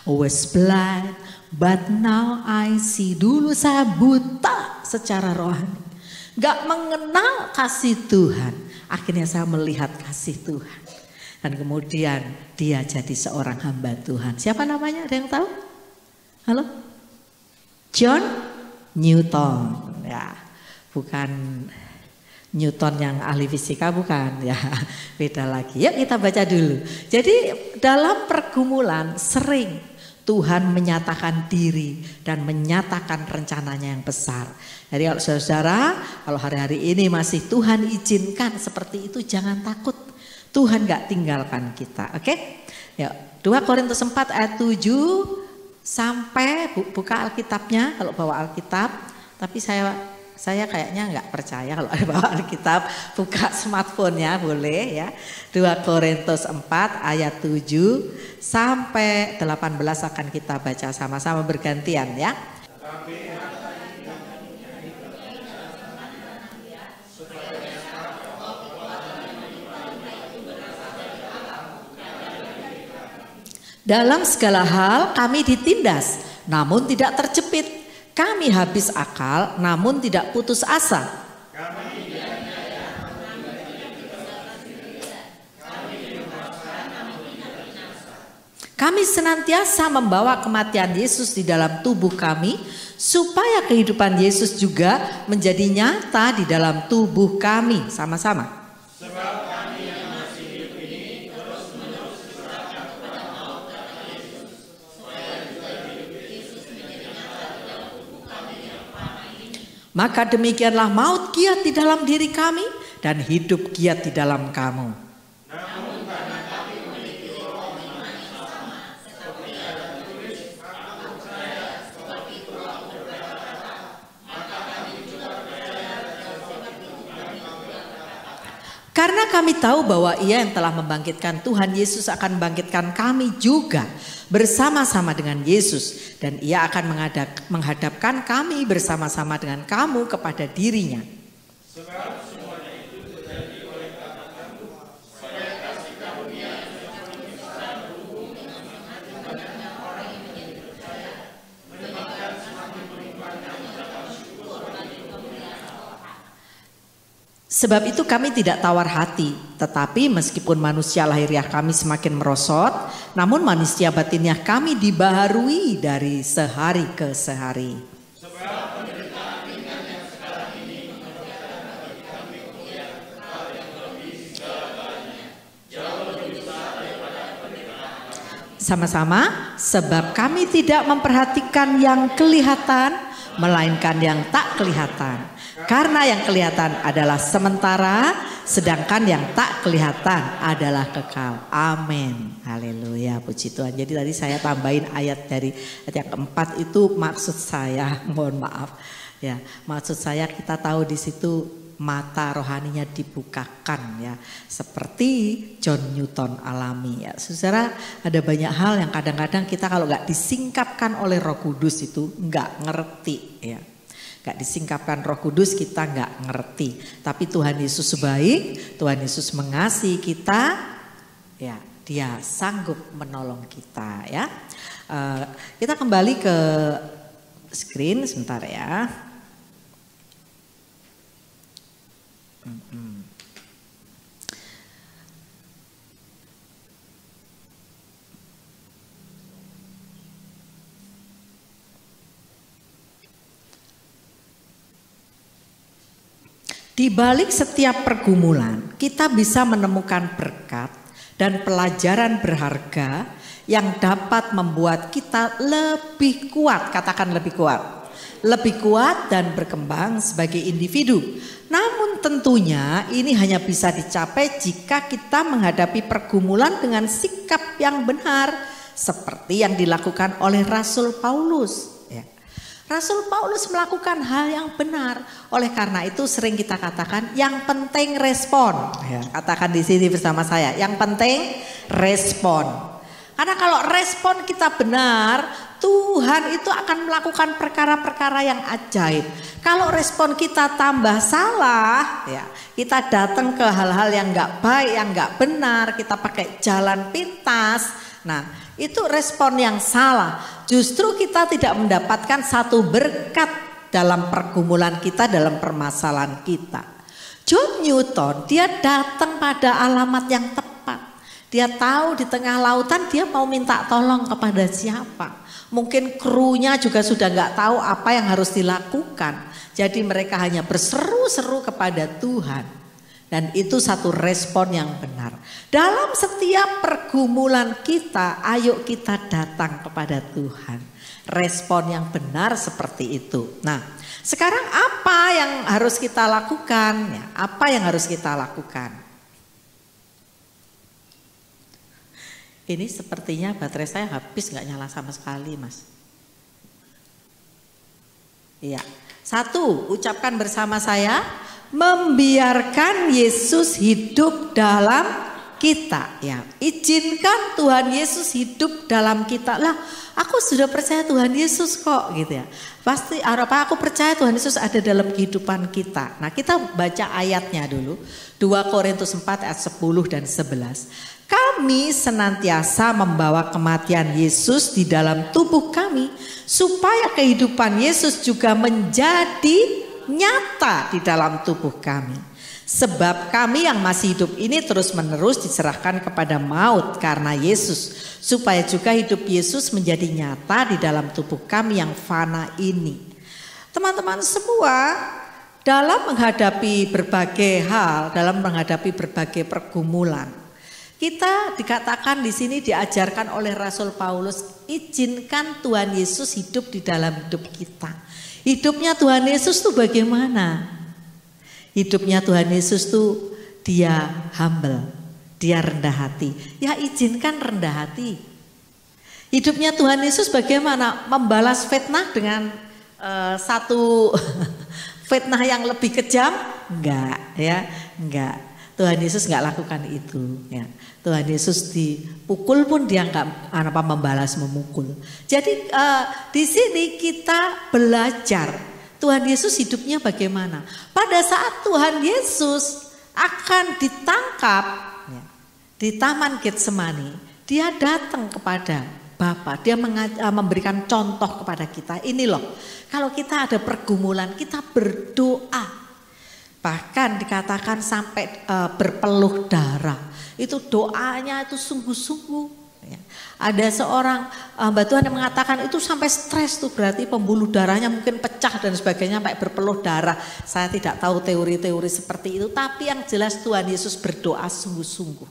Was blind, but now I see. Dulu saya buta secara rohani, gak mengenal kasih Tuhan. Akhirnya saya melihat kasih Tuhan. Dan kemudian dia jadi seorang hamba Tuhan. Siapa namanya? Ada yang tahu? Halo? John Newton. Ya, bukan Newton yang ahli fisika, bukan. Ya, beda lagi. Yuk kita baca dulu. Jadi dalam pergumulan sering Tuhan menyatakan diri dan menyatakan rencananya yang besar. Jadi kalau saudara, kalau hari-hari ini masih Tuhan izinkan seperti itu, jangan takut. Tuhan gak tinggalkan kita, oke? Ya, 2 Korintus 4 ayat 7 sampai, buka Alkitabnya kalau bawa Alkitab. Tapi saya kayaknya nggak percaya kalau ada bawa Alkitab, buka smartphone ya, boleh ya. 2 Korintus 4 ayat 7 sampai 18 akan kita baca sama-sama bergantian ya. Dalam segala hal kami ditindas, namun tidak terjepit. Kami habis akal, namun tidak putus asa. Kami senantiasa membawa kematian Yesus di dalam tubuh kami, supaya kehidupan Yesus juga menjadi nyata di dalam tubuh kami. Sama-sama. Maka demikianlah maut giat di dalam diri kami dan hidup giat di dalam kamu. Namun karena kami memiliki roh iman yang sama, seperti ada tulis, aku percaya seperti itu aku berkata, maka kami juga percaya seperti itu kami berkata. Karena kami tahu bahwa Ia yang telah membangkitkan Tuhan Yesus akan membangkitkan kami juga bersama-sama dengan Yesus, dan Ia akan menghadapkan kami bersama-sama dengan kamu kepada dirinya. Sebab semuanya itu terjadi oleh karena kamu, supaya kasih karunia yang bisa berhubung dengan semakin orang yang menjadi percaya, menyebabkan semakin melimpahnya ucapan syukur bagi kemuliaan Allah. Sebab itu kami tidak tawar hati, tetapi meskipun manusia lahiriah kami semakin merosot, namun manusia batiniah kami dibaharui dari sehari ke sehari. Sebab penderitaan ringan yang sekarang ini mengerjakan bagi kami kemuliaan hal yang lebih segalanya, jauh lebih besar daripada penderitaan. Sama-sama, sebab kami tidak memperhatikan yang kelihatan, melainkan yang tak kelihatan. Karena yang kelihatan adalah sementara, sedangkan yang tak kelihatan adalah kekal. Amin. Haleluya, puji Tuhan. Jadi tadi saya tambahin ayat dari ayat yang keempat itu, maksud saya, mohon maaf ya, maksud saya kita tahu di situ mata rohaninya dibukakan ya, seperti John Newton alami ya. Saudara, ada banyak hal yang kadang-kadang kita kalau nggak disingkapkan oleh Roh Kudus itu nggak ngerti ya. Gak disingkapkan Roh Kudus kita gak ngerti. Tapi Tuhan Yesus baik, Tuhan Yesus mengasihi kita, ya Dia sanggup menolong kita ya. Kita kembali ke screen sebentar ya. Di balik setiap pergumulan, kita bisa menemukan berkat dan pelajaran berharga yang dapat membuat kita lebih kuat, katakan lebih kuat dan berkembang sebagai individu. Namun tentunya ini hanya bisa dicapai jika kita menghadapi pergumulan dengan sikap yang benar, seperti yang dilakukan oleh Rasul Paulus. Ya. Rasul Paulus melakukan hal yang benar. Oleh karena itu sering kita katakan yang penting respon. Ya, katakan di sini bersama saya, yang penting respon. Karena kalau respon kita benar, Tuhan itu akan melakukan perkara-perkara yang ajaib. Kalau respon kita tambah salah, ya kita datang ke hal-hal yang nggak baik, yang nggak benar, kita pakai jalan pintas. Nah, itu respon yang salah. Justru kita tidak mendapatkan satu berkat dalam pergumulan kita, dalam permasalahan kita. John Newton, dia datang pada alamat yang tepat. Dia tahu di tengah lautan dia mau minta tolong kepada siapa. Mungkin krunya juga sudah nggak tahu apa yang harus dilakukan. Jadi mereka hanya berseru-seru kepada Tuhan. Dan itu satu respon yang benar. Dalam setiap pergumulan kita, ayo kita datang kepada Tuhan. Respon yang benar seperti itu. Nah, sekarang apa yang harus kita lakukan? Ya, apa yang harus kita lakukan? Ini sepertinya baterai saya habis, nggak nyala sama sekali, Mas. Iya. 1, ucapkan bersama saya, membiarkan Yesus hidup dalam kita. Ya, izinkan Tuhan Yesus hidup dalam kita. Lah, aku sudah percaya Tuhan Yesus kok, gitu ya. Pasti apa? Aku percaya Tuhan Yesus ada dalam kehidupan kita. Nah, kita baca ayatnya dulu. 2 Korintus 4 ayat 10 dan 11. Kami senantiasa membawa kematian Yesus di dalam tubuh kami, supaya kehidupan Yesus juga menjadi nyata di dalam tubuh kami. Sebab kami yang masih hidup ini terus-menerus diserahkan kepada maut karena Yesus, supaya juga hidup Yesus menjadi nyata di dalam tubuh kami yang fana ini. Teman-teman semua, dalam menghadapi berbagai hal, dalam menghadapi berbagai pergumulan, kita dikatakan di sini diajarkan oleh Rasul Paulus, izinkan Tuhan Yesus hidup di dalam hidup kita. Hidupnya Tuhan Yesus tuh bagaimana? Hidupnya Tuhan Yesus tuh dia humble, dia rendah hati. Ya izinkan rendah hati. Hidupnya Tuhan Yesus bagaimana? Membalas fitnah dengan satu fitnah yang lebih kejam? Enggak, ya, enggak. Tuhan Yesus enggak lakukan itu, ya. Tuhan Yesus dipukul pun dia enggak membalas memukul. Jadi di sini kita belajar Tuhan Yesus hidupnya bagaimana. Pada saat Tuhan Yesus akan ditangkap ya, di Taman Getsemani, dia datang kepada Bapa, dia memberikan contoh kepada kita. Ini loh, kalau kita ada pergumulan, kita berdoa. Bahkan dikatakan sampai berpeluh darah. Itu doanya itu sungguh-sungguh. Ya. Ada seorang hamba Tuhan yang mengatakan itu sampai stres tuh, berarti pembuluh darahnya mungkin pecah dan sebagainya sampai berpeluh darah. Saya tidak tahu teori-teori seperti itu, tapi yang jelas Tuhan Yesus berdoa sungguh-sungguh.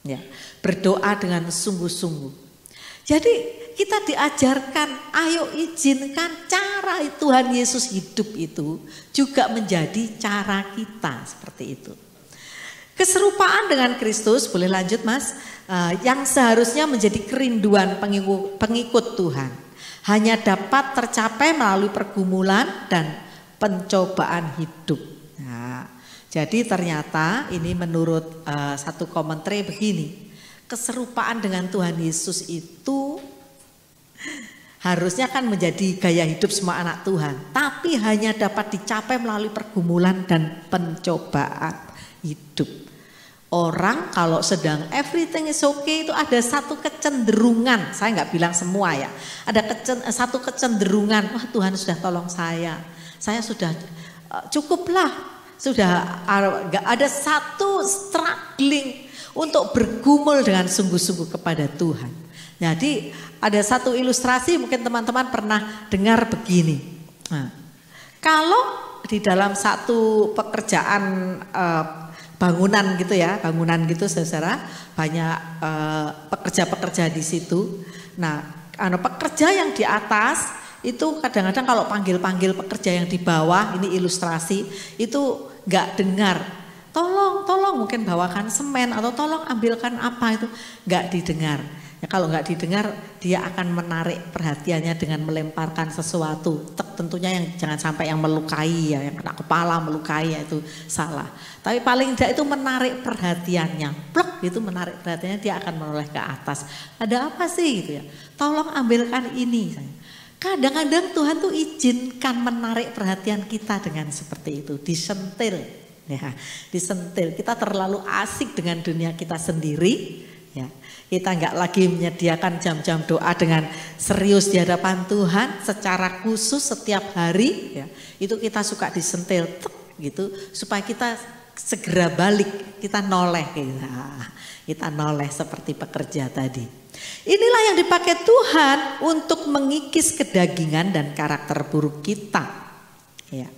Ya, berdoa dengan sungguh-sungguh. Jadi kita diajarkan, ayo izinkan cara Tuhan Yesus hidup itu juga menjadi cara kita seperti itu. Keserupaan dengan Kristus, boleh lanjut Mas, yang seharusnya menjadi kerinduan pengikut Tuhan, hanya dapat tercapai melalui pergumulan dan pencobaan hidup. Nah, jadi ternyata ini menurut satu komentar begini, keserupaan dengan Tuhan Yesus itu harusnya kan menjadi gaya hidup semua anak Tuhan, tapi hanya dapat dicapai melalui pergumulan dan pencobaan hidup. Orang kalau sedang everything is okay itu ada satu kecenderungan, saya nggak bilang semua ya, ada satu kecenderungan, wah Tuhan sudah tolong saya sudah cukuplah, sudah nggak ada satu struggling untuk bergumul dengan sungguh-sungguh kepada Tuhan. Jadi ada satu ilustrasi mungkin teman-teman pernah dengar begini. Nah, kalau di dalam satu pekerjaan bangunan gitu ya, bangunan gitu saudara, banyak pekerja-pekerja di situ. Nah, pekerja yang di atas itu kadang-kadang kalau panggil-panggil pekerja yang di bawah, ini ilustrasi, itu nggak dengar. Tolong mungkin bawakan semen atau tolong ambilkan apa, itu nggak didengar. Ya, kalau nggak didengar dia akan menarik perhatiannya dengan melemparkan sesuatu. Tentunya yang jangan sampai yang melukai ya, yang kena kepala melukai ya, itu salah. Tapi paling tidak itu menarik perhatiannya. Plek itu menarik perhatiannya, dia akan menoleh ke atas. Ada apa sih gitu ya? Tolong ambilkan ini. Kadang-kadang Tuhan tuh izinkan menarik perhatian kita dengan seperti itu, disentil. Ya, disentil. Kita terlalu asik dengan dunia kita sendiri. Ya, kita nggak lagi menyediakan jam-jam doa dengan serius di hadapan Tuhan secara khusus setiap hari. Ya, itu kita suka disentil, gitu, supaya kita segera balik, kita noleh, kita noleh seperti pekerja tadi. Inilah yang dipakai Tuhan untuk mengikis kedagingan dan karakter buruk kita. Ya.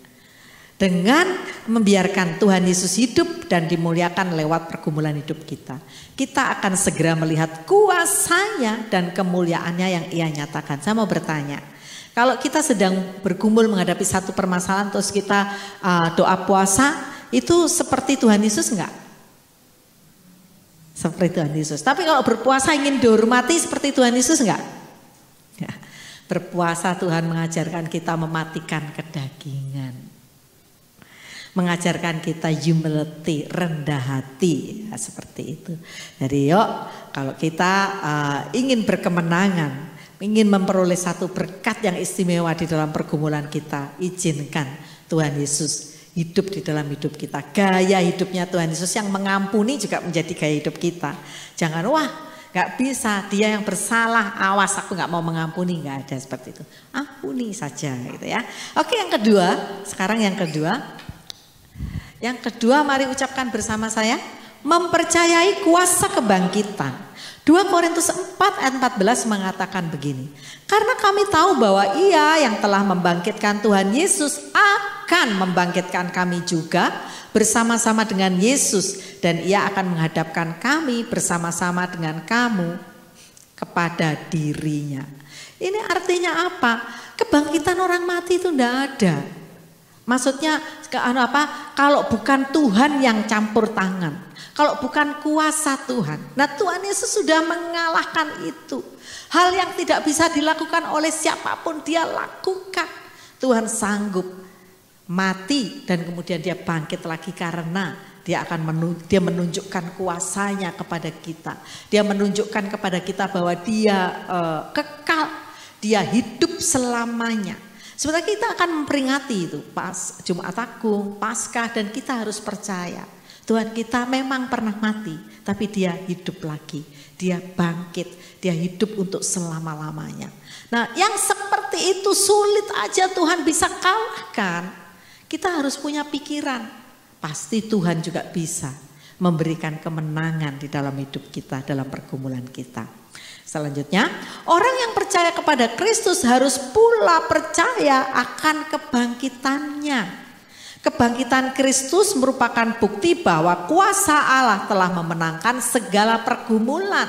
Dengan membiarkan Tuhan Yesus hidup dan dimuliakan lewat pergumulan hidup kita, kita akan segera melihat kuasanya dan kemuliaannya yang Ia nyatakan. Saya mau bertanya, kalau kita sedang bergumul menghadapi satu permasalahan terus kita doa puasa, itu seperti Tuhan Yesus enggak? Seperti Tuhan Yesus. Tapi kalau berpuasa ingin dihormati seperti Tuhan Yesus enggak? Ya. Berpuasa Tuhan mengajarkan kita mematikan kedagingan. Mengajarkan kita humility, rendah hati, ya, seperti itu. Jadi yuk, kalau kita ingin berkemenangan, ingin memperoleh satu berkat yang istimewa di dalam pergumulan kita, izinkan Tuhan Yesus hidup di dalam hidup kita. Gaya hidupnya Tuhan Yesus yang mengampuni juga menjadi gaya hidup kita. Jangan gak bisa, dia yang bersalah, awas aku gak mau mengampuni, gak ada seperti itu. Ampuni saja gitu ya. Oke, yang kedua, sekarang yang kedua. Yang kedua, mari ucapkan bersama saya, mempercayai kuasa kebangkitan. 2 Korintus 4 ayat 14 mengatakan begini, karena kami tahu bahwa Ia yang telah membangkitkan Tuhan Yesus akan membangkitkan kami juga bersama-sama dengan Yesus, dan Ia akan menghadapkan kami bersama-sama dengan kamu kepada dirinya. Ini artinya apa? Kebangkitan orang mati itu tidak ada. Maksudnya kalau bukan Tuhan yang campur tangan, kalau bukan kuasa Tuhan. Nah, Tuhan Yesus sudah mengalahkan itu. Hal yang tidak bisa dilakukan oleh siapapun dia lakukan. Tuhan sanggup mati dan kemudian dia bangkit lagi karena dia menunjukkan kuasanya kepada kita. Dia menunjukkan kepada kita bahwa dia kekal, dia hidup selamanya. Sebenarnya kita akan memperingati itu pas Jumat Agung, Paskah, dan kita harus percaya Tuhan kita memang pernah mati, tapi dia hidup lagi, dia bangkit, dia hidup untuk selama-lamanya. Nah, yang seperti itu sulit aja Tuhan bisa kalahkan. Kita harus punya pikiran, pasti Tuhan juga bisa memberikan kemenangan di dalam hidup kita, dalam pergumulan kita. Selanjutnya, orang yang percaya kepada Kristus harus pula percaya akan kebangkitannya. Kebangkitan Kristus merupakan bukti bahwa kuasa Allah telah memenangkan segala pergumulan.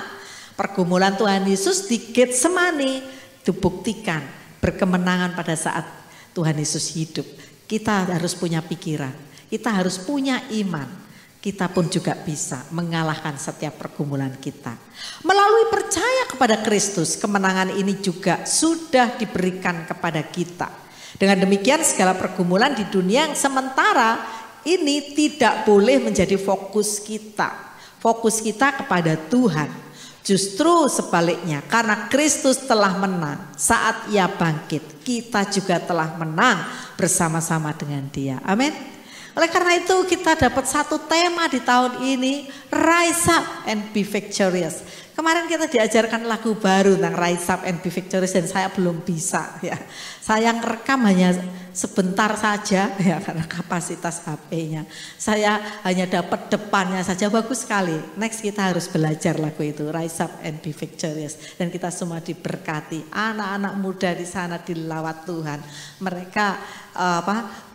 Pergumulan Tuhan Yesus di Getsemani dibuktikan berkemenangan pada saat Tuhan Yesus hidup. Kita harus punya pikiran, kita harus punya iman. Kita pun juga bisa mengalahkan setiap pergumulan kita. Melalui percaya kepada Kristus, kemenangan ini juga sudah diberikan kepada kita. Dengan demikian segala pergumulan di dunia yang sementara ini tidak boleh menjadi fokus kita. Fokus kita kepada Tuhan. Justru sebaliknya, karena Kristus telah menang saat Ia bangkit, kita juga telah menang bersama-sama dengan Dia. Amin. Oleh karena itu kita dapat satu tema di tahun ini, Rise Up and Be Victorious. Kemarin kita diajarkan lagu baru tentang Rise Up and Be Victorious dan saya belum bisa ya. Saya ngerekam hanya sebentar saja ya karena kapasitas HP-nya. Saya hanya dapat depannya saja, bagus sekali. Next kita harus belajar lagu itu Rise Up and Be Victorious dan kita semua diberkati. Anak-anak muda di sana dilawat Tuhan. Mereka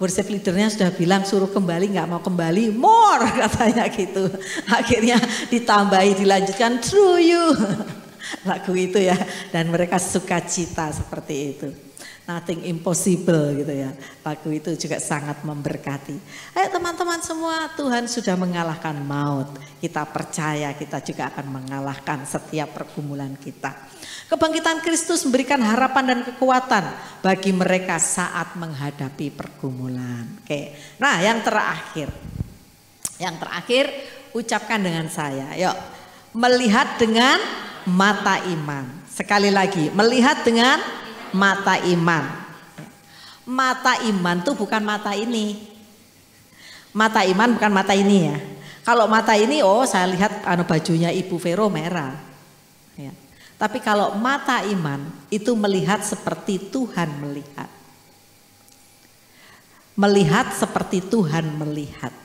worship leadernya sudah bilang suruh kembali, nggak mau kembali, more katanya gitu. Akhirnya ditambahi, dilanjutkan Through You lagu itu ya, dan mereka sukacita seperti itu. Nothing impossible gitu ya. Lagu itu juga sangat memberkati. Ayo teman-teman semua, Tuhan sudah mengalahkan maut. Kita percaya kita juga akan mengalahkan setiap pergumulan kita. Kebangkitan Kristus memberikan harapan dan kekuatan bagi mereka saat menghadapi pergumulan. Oke. Nah, yang terakhir. Yang terakhir ucapkan dengan saya. Yuk. Melihat dengan mata iman. Sekali lagi, melihat dengan mata iman. Mata iman tuh bukan mata ini. Mata iman bukan mata ini ya. Kalau mata ini, oh saya lihat bajunya Ibu Vero merah. Ya. Tapi kalau mata iman itu melihat seperti Tuhan melihat. Melihat seperti Tuhan melihat.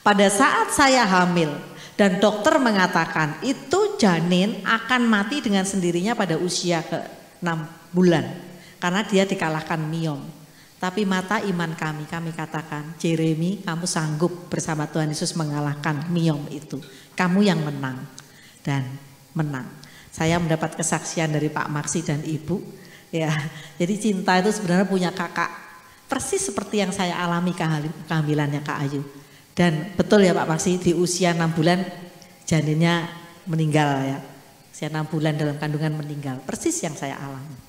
Pada saat saya hamil dan dokter mengatakan itu janin akan mati dengan sendirinya pada usia ke-6 bulan. Karena dia dikalahkan miom. Tapi mata iman kami katakan, Jeremy kamu sanggup bersama Tuhan Yesus mengalahkan miom itu. Kamu yang menang dan menang. Saya mendapat kesaksian dari Pak Maksi dan Ibu. Ya, jadi cinta itu sebenarnya punya kakak. Persis seperti yang saya alami kehamilannya Kak Ayu. Dan betul ya Pak Maksi, di usia 6 bulan janinnya meninggal ya. Usia 6 bulan dalam kandungan meninggal. Persis yang saya alami.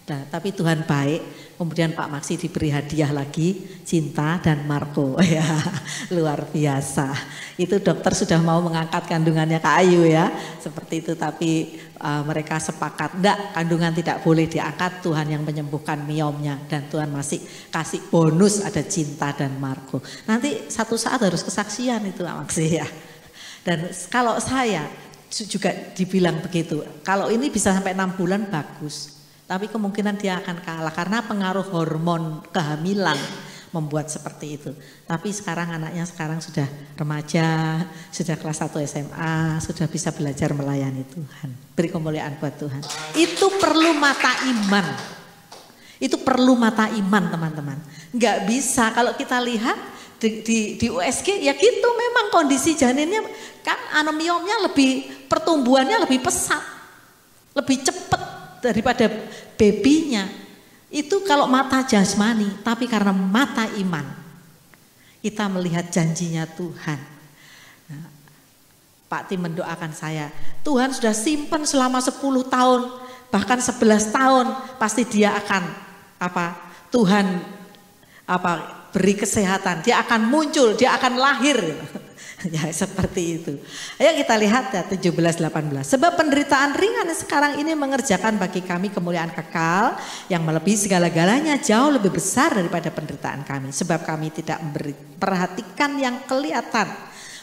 Nah, tapi Tuhan baik, kemudian Pak Maksi diberi hadiah lagi, Cinta dan Marco, ya luar biasa. Itu dokter sudah mau mengangkat kandungannya Kak Ayu ya, seperti itu. Tapi mereka sepakat, enggak, kandungan tidak boleh diangkat, Tuhan yang menyembuhkan miomnya. Dan Tuhan masih kasih bonus ada Cinta dan Marco. Nanti satu saat harus kesaksian itu Pak Maksi ya. Dan kalau saya juga dibilang begitu, kalau ini bisa sampai 6 bulan bagus. Tapi kemungkinan dia akan kalah karena pengaruh hormon kehamilan membuat seperti itu. Tapi sekarang anaknya sudah remaja, sudah kelas 1 SMA, sudah bisa belajar melayani Tuhan. Beri kemuliaan buat Tuhan. Itu perlu mata iman. Itu perlu mata iman teman-teman. Enggak bisa kalau kita lihat di USG ya gitu, memang kondisi janinnya kan anomiumnya pertumbuhannya lebih pesat, lebih cepat daripada babynya. Itu kalau mata jasmani, tapi karena mata iman kita melihat janjinya Tuhan. Nah, Pak Tim mendoakan saya, Tuhan sudah simpan selama 10 tahun bahkan 11 tahun, pasti dia akan Tuhan beri kesehatan, dia akan muncul, dia akan lahir. Ya seperti itu. Ayo kita lihat ya 17-18. Sebab penderitaan ringan sekarang ini mengerjakan bagi kami kemuliaan kekal yang melebihi segala-galanya, jauh lebih besar daripada penderitaan kami. Sebab kami tidak memperhatikan yang kelihatan,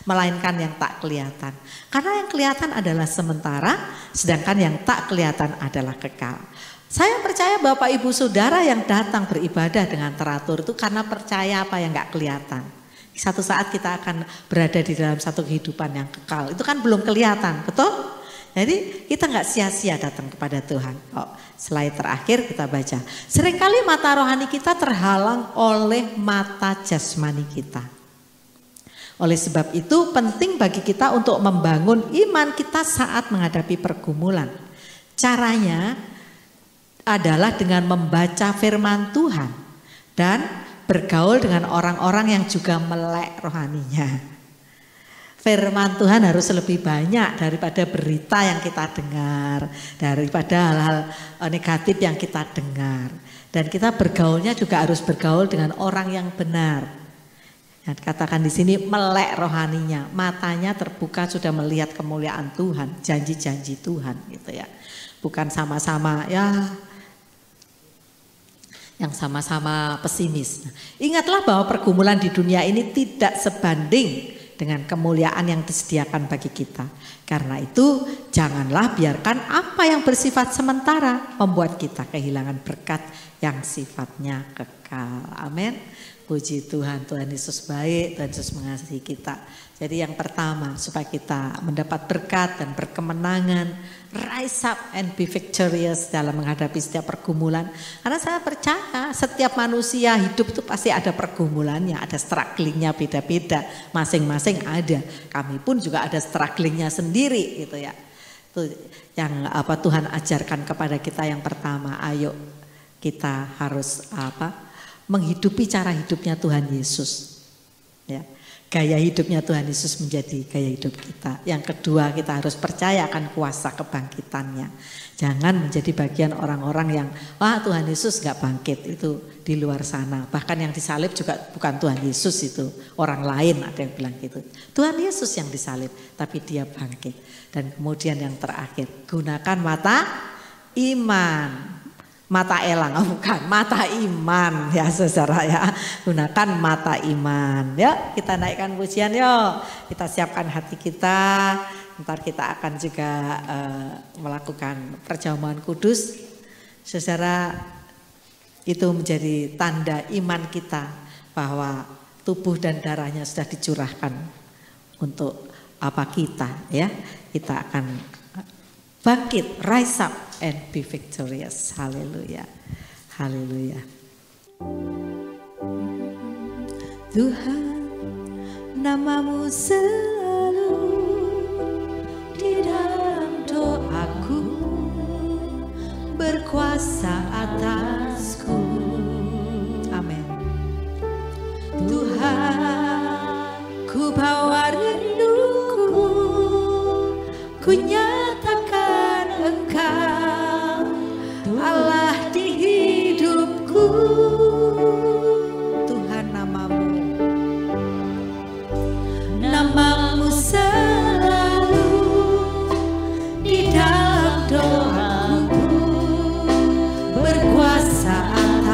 melainkan yang tak kelihatan. Karena yang kelihatan adalah sementara, sedangkan yang tak kelihatan adalah kekal. Saya percaya Bapak Ibu Saudara yang datang beribadah dengan teratur itu karena percaya apa yang gak kelihatan. Satu saat kita akan berada di dalam satu kehidupan yang kekal. Itu kan belum kelihatan, betul? Jadi kita gak sia-sia datang kepada Tuhan. Slide terakhir kita baca. Seringkali mata rohani kita terhalang oleh mata jasmani kita. Oleh sebab itu penting bagi kita untuk membangun iman kita saat menghadapi pergumulan. Caranya adalah dengan membaca firman Tuhan dan bergaul dengan orang-orang yang juga melek rohaninya. Firman Tuhan harus lebih banyak daripada berita yang kita dengar, daripada hal-hal negatif yang kita dengar. Dan kita bergaulnya juga harus bergaul dengan orang yang benar. Yang dikatakan di sini melek rohaninya, matanya terbuka sudah melihat kemuliaan Tuhan, janji-janji Tuhan gitu ya. Bukan sama-sama yang sama-sama pesimis. Ingatlah bahwa pergumulan di dunia ini tidak sebanding dengan kemuliaan yang disediakan bagi kita. Karena itu janganlah biarkan apa yang bersifat sementara membuat kita kehilangan berkat yang sifatnya kekal. Amin. Puji Tuhan, Tuhan Yesus baik, Tuhan Yesus mengasihi kita. Jadi yang pertama supaya kita mendapat berkat dan berkemenangan, rise up and be victorious dalam menghadapi setiap pergumulan. Karena saya percaya setiap manusia hidup itu pasti ada pergumulannya, ada strugglingnya beda-beda, masing-masing ada. Kami pun juga ada strugglingnya sendiri gitu ya. Itu yang Tuhan ajarkan kepada kita yang pertama, ayo kita harus menghidupi cara hidupnya Tuhan Yesus. Ya. Gaya hidupnya Tuhan Yesus menjadi gaya hidup kita. Yang kedua, kita harus percaya akan kuasa kebangkitannya. Jangan menjadi bagian orang-orang yang wah Tuhan Yesus gak bangkit, itu di luar sana. Bahkan yang disalib juga bukan Tuhan Yesus, itu orang lain, ada yang bilang gitu. Tuhan Yesus yang disalib tapi dia bangkit. Dan kemudian yang terakhir, gunakan mata iman. Mata elang, bukan, mata iman ya saudara ya. Gunakan mata iman. Ya, kita naikkan pujian yuk. Kita siapkan hati kita. Ntar kita akan juga melakukan perjamuan kudus. Saudara, itu menjadi tanda iman kita bahwa tubuh dan darahnya sudah dicurahkan untuk kita ya. Kita akan bangkit, rise up and be victorious. Haleluya. Haleluya. Tuhan, namamu selalu di dalam doaku, berkuasa atasku. Amin. Tuhan, ku bawa rinduku, ku nyatakan Engkau Allah di hidupku. Tuhan, namamu selalu di dalam doaku, berkuasa atas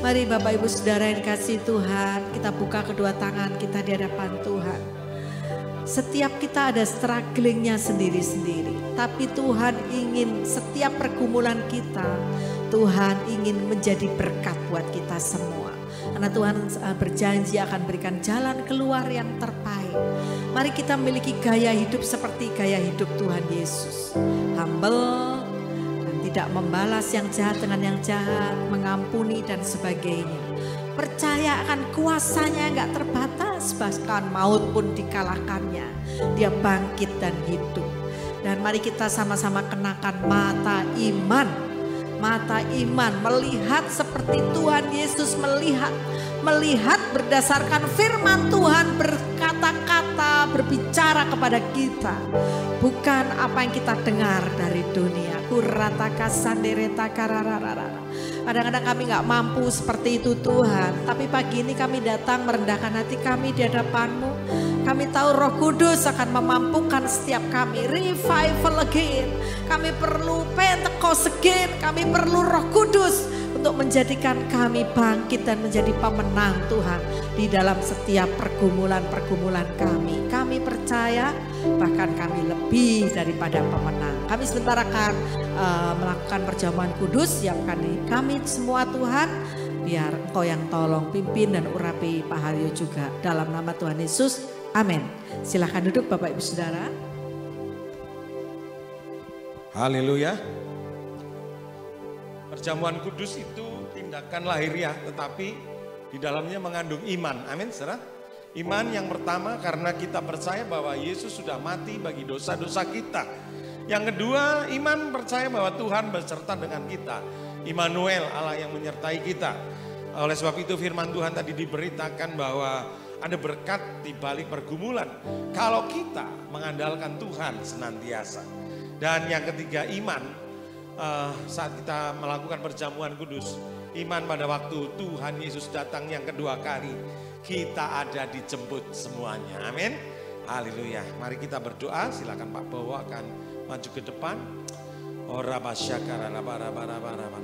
Mari Bapak Ibu Saudara yang kasih Tuhan, kita buka kedua tangan kita di hadapan Tuhan. Setiap kita ada strugglingnya sendiri-sendiri, tapi Tuhan ingin setiap pergumulan kita, Tuhan ingin menjadi berkat buat kita semua. Karena Tuhan berjanji akan berikan jalan keluar yang terbaik. Mari kita memiliki gaya hidup seperti gaya hidup Tuhan Yesus. Humble, dan tidak membalas yang jahat dengan yang jahat, mengampuni dan sebagainya. Percaya akan kuasanya nggak terbatas, bahkan maut pun dikalahkannya. Dia bangkit dan hidup. Dan mari kita sama-sama kenakan mata iman. Mata iman melihat seperti Tuhan Yesus melihat berdasarkan firman Tuhan, berkata-kata, berbicara kepada kita, bukan apa yang kita dengar dari dunia. Kadang-kadang kami gak mampu seperti itu Tuhan, tapi pagi ini kami datang merendahkan hati kami di hadapan-Mu. Kami tahu Roh Kudus akan memampukan setiap kami, revival again. Kami perlu Pentecost again, kami perlu Roh Kudus untuk menjadikan kami bangkit dan menjadi pemenang Tuhan di dalam setiap pergumulan-pergumulan kami. Kami percaya bahkan kami lebih daripada pemenang. Kami sebentar akan melakukan perjamuan kudus, siapkan kami semua Tuhan, biar Engkau yang tolong pimpin dan urapi Pak Haryo juga. Dalam nama Tuhan Yesus, amin. Silahkan duduk Bapak Ibu Saudara. Haleluya. Perjamuan kudus itu tindakan lahiriah, tetapi di dalamnya mengandung iman. Amin, saudara. Iman yang pertama karena kita percaya bahwa Yesus sudah mati bagi dosa-dosa kita. Yang kedua, iman percaya bahwa Tuhan beserta dengan kita. Immanuel, Allah yang menyertai kita. Oleh sebab itu firman Tuhan tadi diberitakan bahwa ada berkat di balik pergumulan. Kalau kita mengandalkan Tuhan senantiasa. Dan yang ketiga, iman. Saat kita melakukan perjamuan kudus, iman pada waktu Tuhan Yesus datang yang kedua kali, kita ada dijemput semuanya. Amin. Haleluya. Mari kita berdoa. Silakan Pak Bowo akan maju ke depan.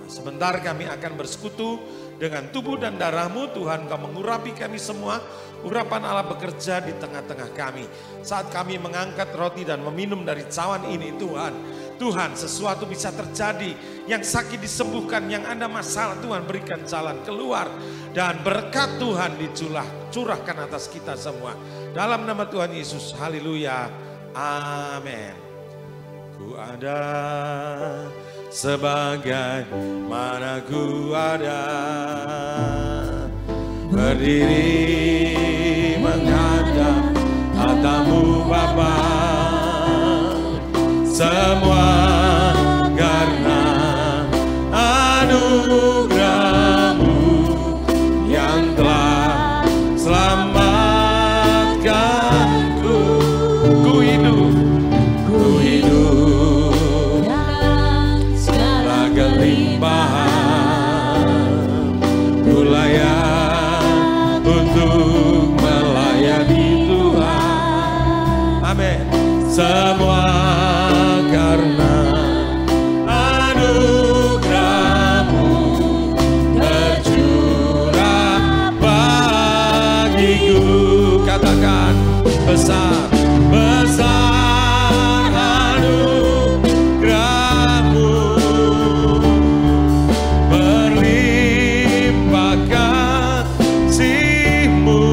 Sebentar kami akan bersekutu dengan tubuh dan darah-Mu. Tuhan, Kau mengurapi kami semua. Urapan Allah bekerja di tengah-tengah kami. Saat kami mengangkat roti dan meminum dari cawan ini Tuhan, sesuatu bisa terjadi. Yang sakit disembuhkan, yang ada masalah Tuhan berikan jalan keluar. Dan berkat Tuhan curahkan atas kita semua. Dalam nama Tuhan Yesus, haleluya, amin. Ku ada sebagai mana ku ada, berdiri menghadap hatamu Bapa, semua karena anugerah-Mu yang telah selamatkanku. Ku hidup segala kelimpahan, ku layak untuk melayani Tuhan. Amin. Semua karena anugerah-Mu tercurah bagiku. Katakan besar, besar anugerah-Mu, berlimpah kasih-Mu,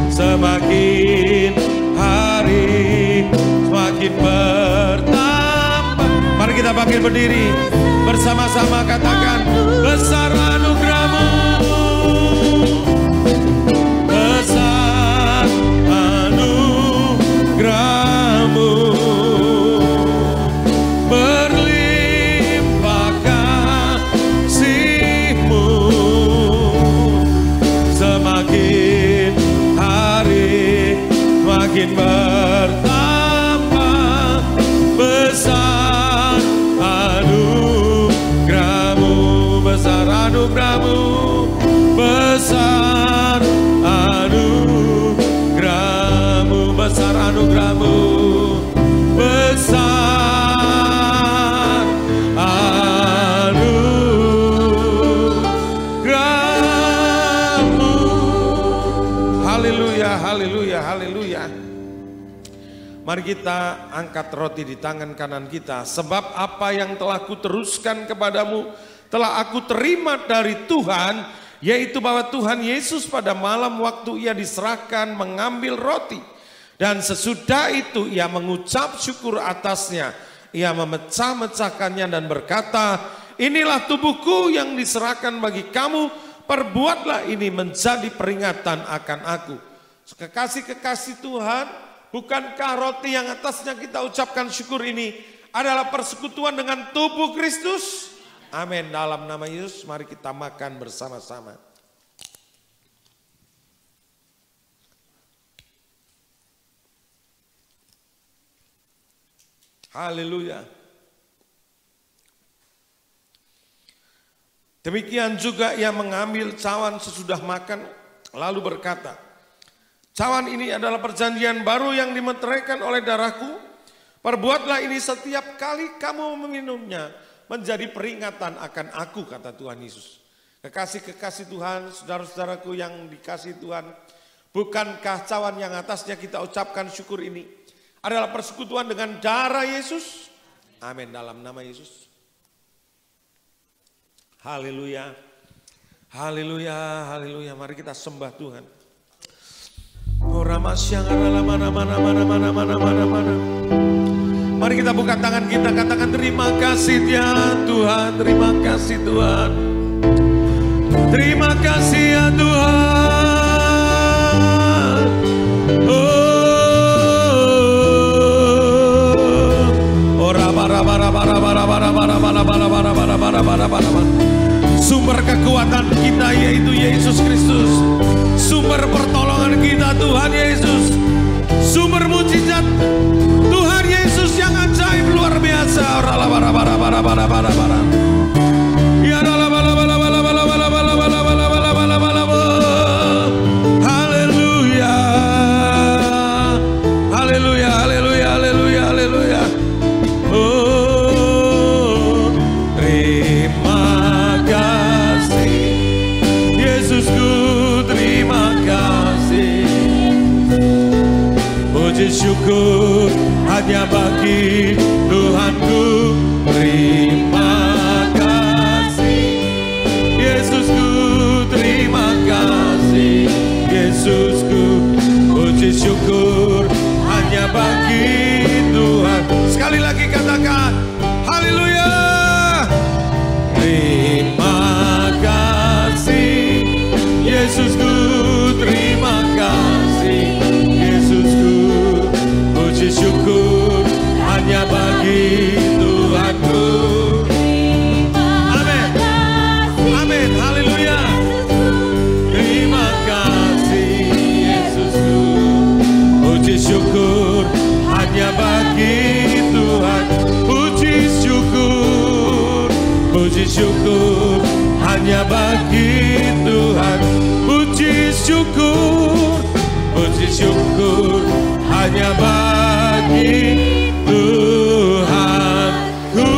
semakin hari semakin bertambah. Mari kita bangkit berdiri bersama-sama, katakan besar anugerah-Mu, besar anugerah-Mu, berlimpah kasih-Mu, semakin hari semakin bertambah. Besar anugerah-Mu, besar anugerah-Mu, besar anugerah-Mu, besar anugerah-Mu, besar anugerah-Mu. haleluya. Mari kita angkat roti di tangan kanan kita. Sebab apa yang telah kuteruskan kepadamu telah aku terima dari Tuhan, yaitu bahwa Tuhan Yesus pada malam waktu ia diserahkan mengambil roti. Dan sesudah itu ia mengucap syukur atasnya. Ia memecah-mecahkannya dan berkata, inilah tubuhku yang diserahkan bagi kamu, perbuatlah ini menjadi peringatan akan aku. Kekasih-kekasih Tuhan, bukankah roti yang atasnya kita ucapkan syukur ini adalah persekutuan dengan tubuh Kristus? Amin. Dalam nama Yesus mari kita makan bersama-sama. Haleluya. Demikian juga ia mengambil cawan sesudah makan lalu berkata, cawan ini adalah perjanjian baru yang dimeteraikan oleh darahku. Perbuatlah ini setiap kali kamu meminumnya menjadi peringatan akan aku, kata Tuhan Yesus. Kekasih-kekasih Tuhan, saudara-saudaraku yang dikasihi Tuhan, bukankah cawan yang atasnya kita ucapkan syukur ini adalah persekutuan dengan darah Yesus? Amin. Dalam nama Yesus. Haleluya. Haleluya, haleluya. Mari kita sembah Tuhan. Mari kita buka tangan kita, katakan terima kasih ya Tuhan, terima kasih Tuhan. Terima kasih ya Tuhan. Sumber kekuatan kita yaitu Yesus Kristus. Sumber pertolongan kita Tuhan Yesus. Sumber mujizat Tuhan Yesus yang ajaib luar biasa. Haleluya. Haleluya, haleluya, haleluya, haleluya. Oh, terima kasih Yesusku, terima kasih. Puji syukur hanya bagi Tuhanku. Terima kasih Yesusku, terima kasih Yesusku. Puji syukur hanya bagi Tuhan. Sekali lagi katakan haleluya. Terima kasih Yesusku, terima kasih Yesusku. Puji syukur hanya bagi Tuhanku. Amin. Amin. Haleluya. Terima kasih Yesusku. Puji syukur hanya bagi Tuhan. Puji syukur. Puji syukur hanya bagi Tuhan. Puji syukur. Puji syukur hanya bagi Tuhanku.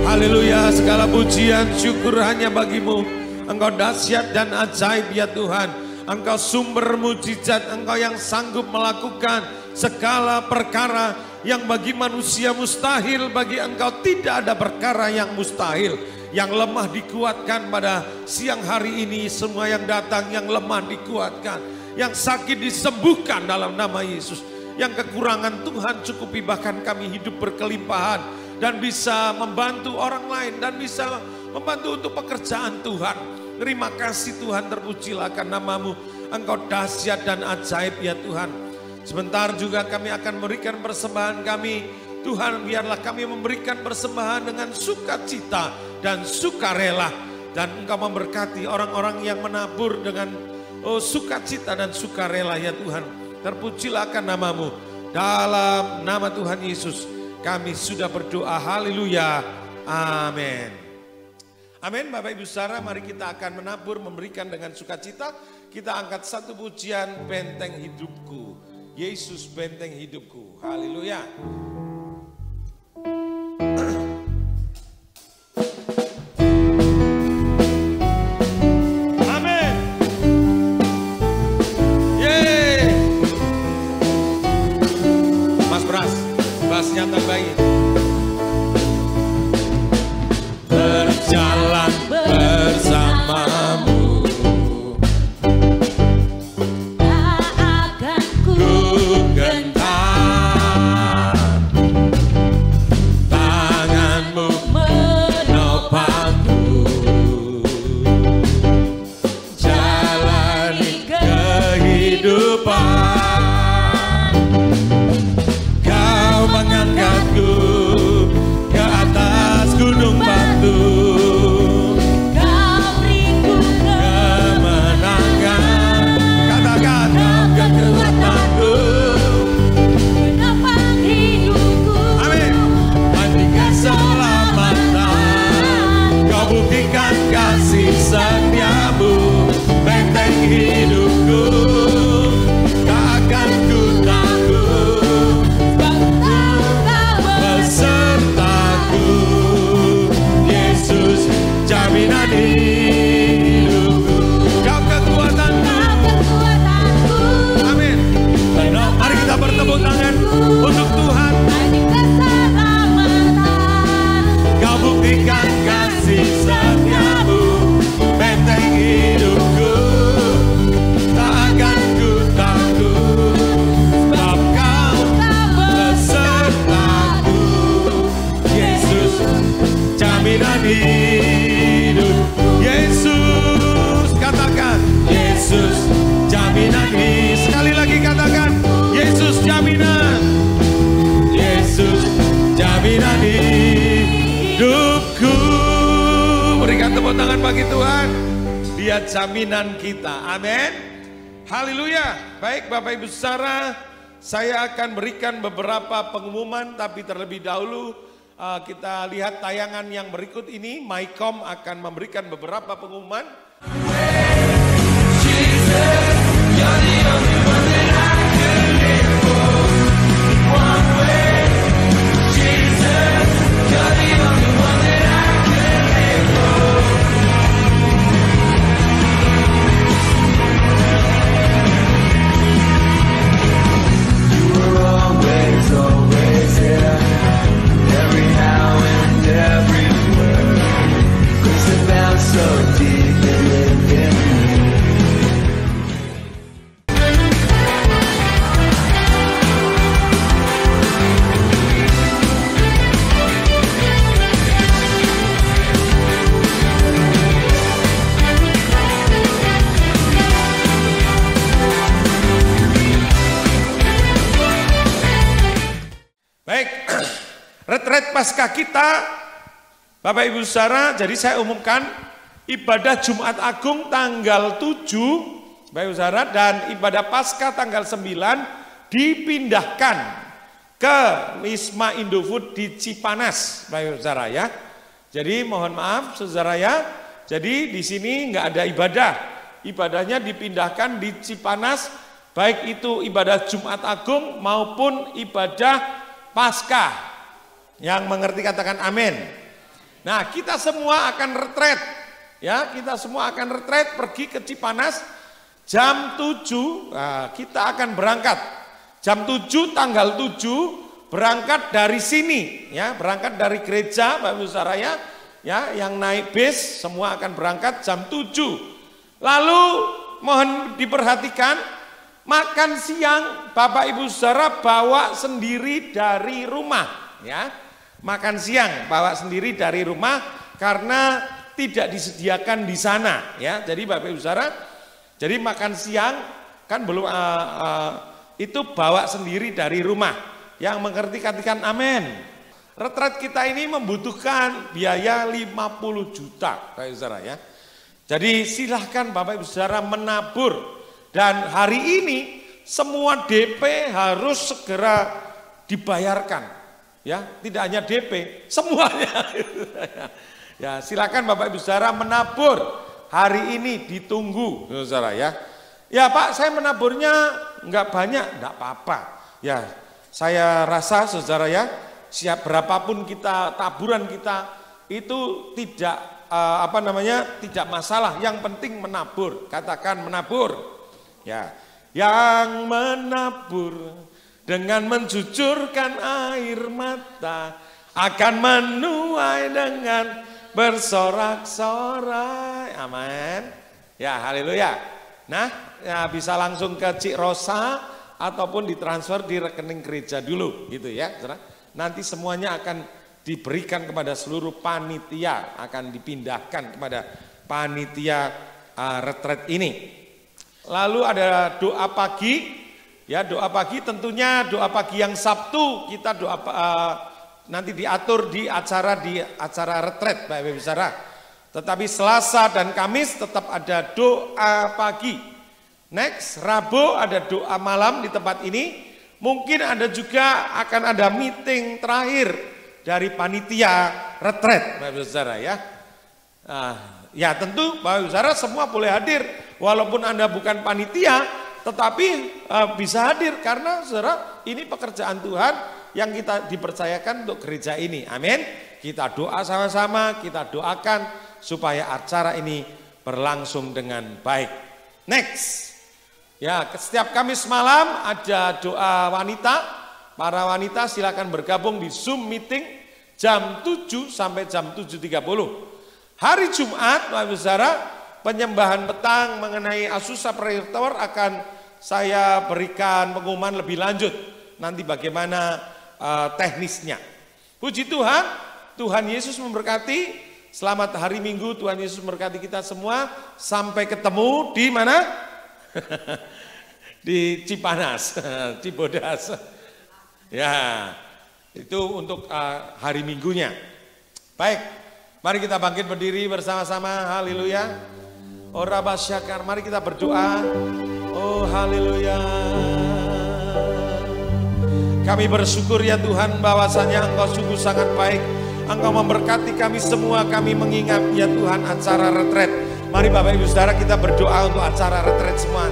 Haleluya, segala pujian syukur hanya bagimu. Engkau dahsyat dan ajaib ya Tuhan. Engkau sumber mujizat, Engkau yang sanggup melakukan segala perkara yang bagi manusia mustahil. Bagi Engkau tidak ada perkara yang mustahil. Yang lemah dikuatkan pada siang hari ini. Semua yang datang yang lemah dikuatkan. Yang sakit disembuhkan dalam nama Yesus. Yang kekurangan Tuhan cukupi, bahkan kami hidup berkelimpahan. Dan bisa membantu orang lain. Dan bisa membantu untuk pekerjaan Tuhan. Terima kasih Tuhan, terpujilah akan namamu. Engkau dahsyat dan ajaib ya Tuhan. Sebentar juga kami akan memberikan persembahan kami. Tuhan, biarlah kami memberikan persembahan dengan sukacita dan sukarela. Dan Engkau memberkati orang-orang yang menabur dengan sukacita dan sukarela ya Tuhan. Terpujilah akan namamu. Dalam nama Tuhan Yesus kami sudah berdoa. Haleluya. Amin. Amin. Bapak Ibu Saudara, mari kita akan menabur, memberikan dengan sukacita. Kita angkat satu pujian, benteng hidupku. Yesus benteng hidupku. Haleluya. Amin. hidupku. Kau kekuatanku. Amin. Mari kita bertepuk tangan untuk Tuhan. Kau buktikan kasih setiamu, benteng hidupku. Tak akan ku takut, sebab kau besertaku. Yesus, jaminan hidup. Yesus, katakan. Yesus, jaminan hidup. Sekali lagi katakan. Yesus, jaminan. Yesus, jaminan hidupku. Berikan tepuk tangan bagi Tuhan. Dia jaminan kita. Amin. Haleluya. Baik Bapak Ibu saudara, saya akan berikan beberapa pengumuman, tapi terlebih dahulu kita lihat tayangan yang berikut ini. Mycom akan memberikan beberapa pengumuman. Retret Paskah kita, Bapak Ibu saudara, jadi saya umumkan ibadah Jumat Agung tanggal 7, Bapak Ibu saudara, dan ibadah Paskah tanggal 9 dipindahkan ke Wisma Indofood di Cipanas, Bapak Ibu saudara ya. Jadi mohon maaf saudara ya, jadi di sini nggak ada ibadah, ibadahnya dipindahkan di Cipanas, baik itu ibadah Jumat Agung maupun ibadah Paskah. Yang mengerti katakan amin. Nah, kita semua akan retret. Ya, kita semua akan retret pergi ke Cipanas jam 7. Nah, kita akan berangkat. Jam 7 tanggal 7 berangkat dari sini, ya, berangkat dari gereja Bapak Ibu saudara ya. Ya, yang naik bis semua akan berangkat jam 7. Lalu mohon diperhatikan, makan siang Bapak Ibu saudara bawa sendiri dari rumah, ya. Makan siang bawa sendiri dari rumah karena tidak disediakan di sana, ya. Jadi Bapak Ibu saudara, jadi makan siang kan belum itu bawa sendiri dari rumah. Yang mengerti katakan amin. Retret kita ini membutuhkan biaya 50 juta, Bapak Ibu saudara ya. Jadi silahkan Bapak Ibu saudara menabur, dan hari ini semua DP harus segera dibayarkan. Ya, tidak hanya DP, semuanya. Ya, silakan Bapak Ibu saudara menabur. Hari ini ditunggu, saudara ya. Ya Pak, saya menaburnya enggak banyak, enggak apa-apa. Ya, saya rasa saudara ya, siap berapapun kita taburan kita itu tidak tidak masalah. Yang penting menabur. Katakan menabur. Ya, yang menabur dengan mencucurkan air mata akan menuai dengan bersorak-sorai. Amin. Ya, haleluya. Nah, ya bisa langsung ke Cik Rosa ataupun ditransfer di rekening gereja dulu gitu ya. Nanti semuanya akan diberikan kepada seluruh panitia, akan dipindahkan kepada panitia retret ini. Lalu ada doa pagi. Ya, doa pagi tentunya doa pagi yang Sabtu kita doa nanti diatur di acara retret Bapak Ibu saudara. Tetapi Selasa dan Kamis tetap ada doa pagi. Next, Rabu ada doa malam di tempat ini. Mungkin ada juga akan ada meeting terakhir dari panitia retret Bapak Ibu saudara ya. Ya tentu Bapak Ibu saudara semua boleh hadir walaupun Anda bukan panitia. Tetapi bisa hadir karena saudara ini pekerjaan Tuhan yang kita dipercayakan untuk gereja ini. Amin. Kita doa sama-sama, kita doakan supaya acara ini berlangsung dengan baik. Next. Ya, setiap Kamis malam ada doa wanita. Para wanita silakan bergabung di Zoom meeting jam 7 sampai jam 7.30. Hari Jumat, Bapak Saudara, penyembahan petang mengenai Azusa Prayer Tower akan saya berikan pengumuman lebih lanjut. Nanti bagaimana teknisnya. Puji Tuhan, Tuhan Yesus memberkati. Selamat hari Minggu, Tuhan Yesus memberkati kita semua. Sampai ketemu di mana? Di Cipanas, Cibodas. Ya, itu untuk hari Minggunya. Baik, mari kita bangkit berdiri bersama-sama. Haleluya. Oh Rabba Syakar, mari kita berdoa. Oh haleluya. Kami bersyukur ya Tuhan bahwasanya Engkau sungguh sangat baik. Engkau memberkati kami semua. Kami mengingat ya Tuhan acara retret. Mari Bapak Ibu Saudara kita berdoa untuk acara retret semua.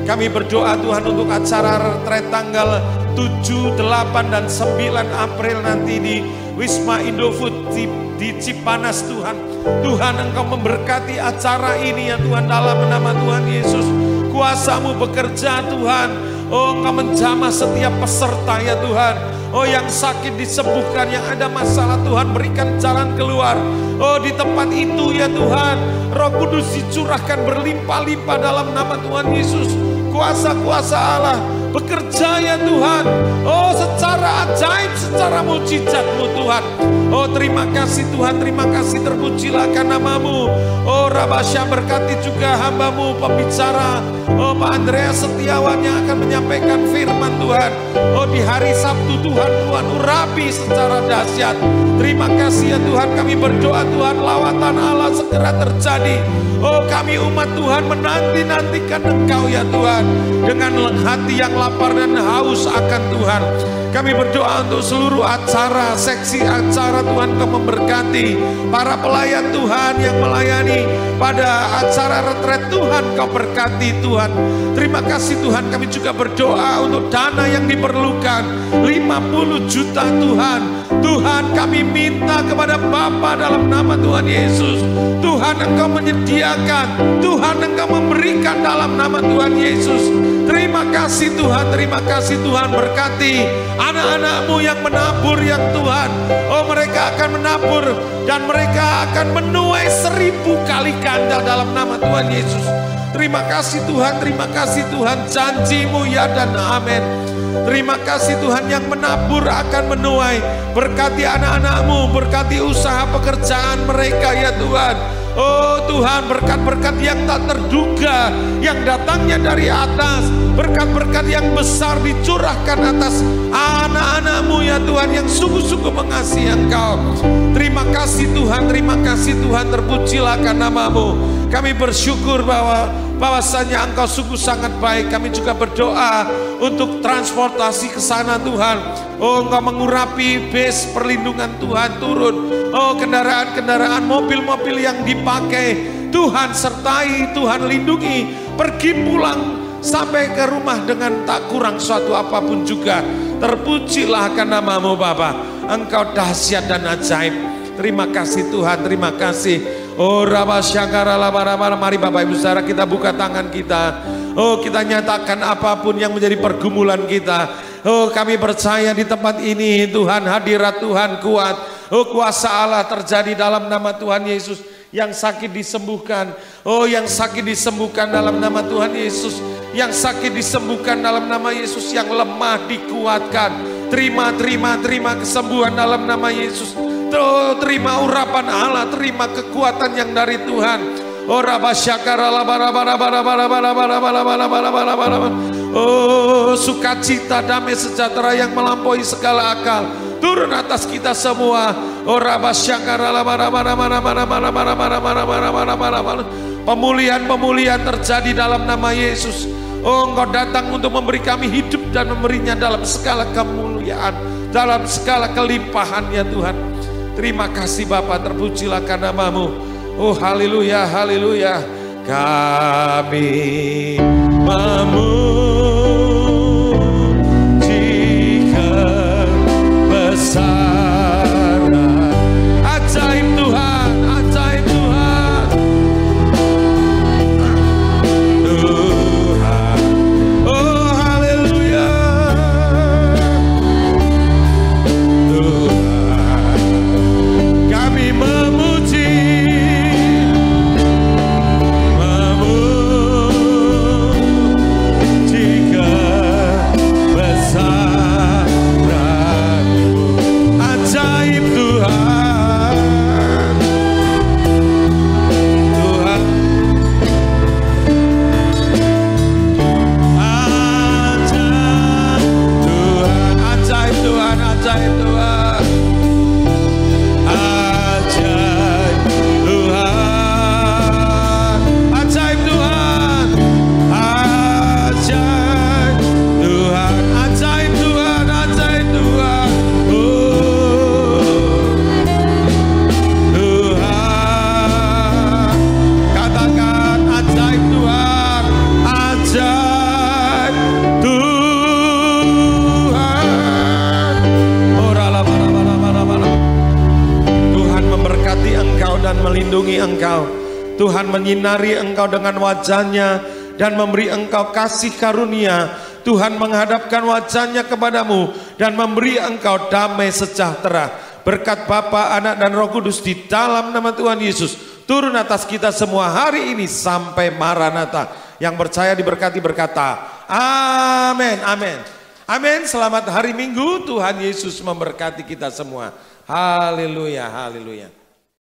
Kami berdoa Tuhan untuk acara retret tanggal 7, 8, dan 9 April nanti di Wisma Indofood di Cipanas Tuhan. Tuhan Engkau memberkati acara ini ya Tuhan dalam nama Tuhan Yesus. Kuasa-Mu bekerja Tuhan. Oh Engkau menjamah setiap peserta ya Tuhan. Oh yang sakit disembuhkan, yang ada masalah Tuhan berikan jalan keluar. Oh di tempat itu ya Tuhan, Roh Kudus dicurahkan berlimpah-limpah dalam nama Tuhan Yesus. Kuasa-kuasa Allah bekerja ya Tuhan. Oh secara ajaib, secara mujizat-Mu Tuhan. Oh terima kasih Tuhan, terima kasih, terpujilah nama-Mu. Oh Rabasya berkati juga hamba-Mu pembicara. Oh Pak Andreas Setiawan yang akan menyampaikan firman Tuhan. Oh di hari Sabtu Tuhan, Tuhan urapi secara dahsyat. Terima kasih ya Tuhan, kami berdoa Tuhan lawatan Allah segera terjadi. Oh kami umat Tuhan menanti-nantikan Engkau ya Tuhan. Dengan hati yang lapar dan haus akan Tuhan. Kami berdoa untuk seluruh acara, seksi acara Tuhan Kau memberkati. Para pelayan Tuhan yang melayani pada acara retret Tuhan Kau berkati Tuhan. Terima kasih Tuhan, kami juga berdoa untuk dana yang diperlukan 50 juta Tuhan. Tuhan kami minta kepada Bapa dalam nama Tuhan Yesus. Tuhan Engkau menyediakan, Tuhan Engkau memberikan dalam nama Tuhan Yesus. Terima kasih Tuhan, terima kasih Tuhan, berkati anak-anak-Mu yang menabur yang Tuhan. Oh mereka akan menabur dan mereka akan menuai 1000 kali ganda dalam nama Tuhan Yesus. Terima kasih Tuhan, terima kasih Tuhan, janji-Mu ya dan amin. Terima kasih Tuhan, yang menabur akan menuai. Berkati anak-anak-Mu, berkati usaha pekerjaan mereka ya Tuhan. Oh Tuhan, berkat-berkat yang tak terduga, yang datangnya dari atas, berkat-berkat yang besar dicurahkan atas anak-anak-Mu ya Tuhan, yang sungguh-sungguh mengasihi Engkau. Terima kasih Tuhan, terpujilah nama-Mu. Kami bersyukur bahwasanya Engkau sungguh sangat baik. Kami juga berdoa untuk transportasi ke sana Tuhan. Oh Engkau mengurapi base perlindungan Tuhan turun. Oh kendaraan-kendaraan, mobil-mobil yang dipakai Tuhan sertai, Tuhan lindungi. Pergi pulang sampai ke rumah dengan tak kurang suatu apapun juga. Terpujilah nama-Mu Bapa. Engkau dahsyat dan ajaib. Terima kasih Tuhan, terima kasih. Oh Rabba Syakara Labarabara, mari Bapak Ibu Saudara kita buka tangan kita. Oh kita nyatakan apapun yang menjadi pergumulan kita. Oh kami percaya di tempat ini Tuhan, hadirat Tuhan kuat. Oh kuasa Allah terjadi dalam nama Tuhan Yesus. Yang sakit disembuhkan. Oh yang sakit disembuhkan dalam nama Tuhan Yesus. Yang sakit disembuhkan dalam nama Yesus. Yang lemah dikuatkan. Terima kesembuhan dalam nama Yesus. Terima urapan Allah, terima kekuatan yang dari Tuhan. Oh Rabba Syakara oh sukacita, damai sejahtera yang melampaui segala akal turun atas kita semua. Oh Rabba Syakara pemulihan terjadi dalam nama Yesus. Oh Engkau datang untuk memberi kami hidup dan memberinya dalam segala kemuliaan, dalam segala kelimpahan ya Tuhan. Terima kasih Bapa, terpujilah nama-Mu. Oh haleluya, haleluya. Kami memujikan besar melindungi engkau. Tuhan menyinari engkau dengan wajahnya dan memberi engkau kasih karunia. Tuhan menghadapkan wajahnya kepadamu dan memberi engkau damai sejahtera. Berkat Bapa, Anak dan Roh Kudus di dalam nama Tuhan Yesus turun atas kita semua hari ini sampai Maranatha. Yang percaya diberkati berkata amin, amin, amin. Selamat hari Minggu, Tuhan Yesus memberkati kita semua. Haleluya, haleluya.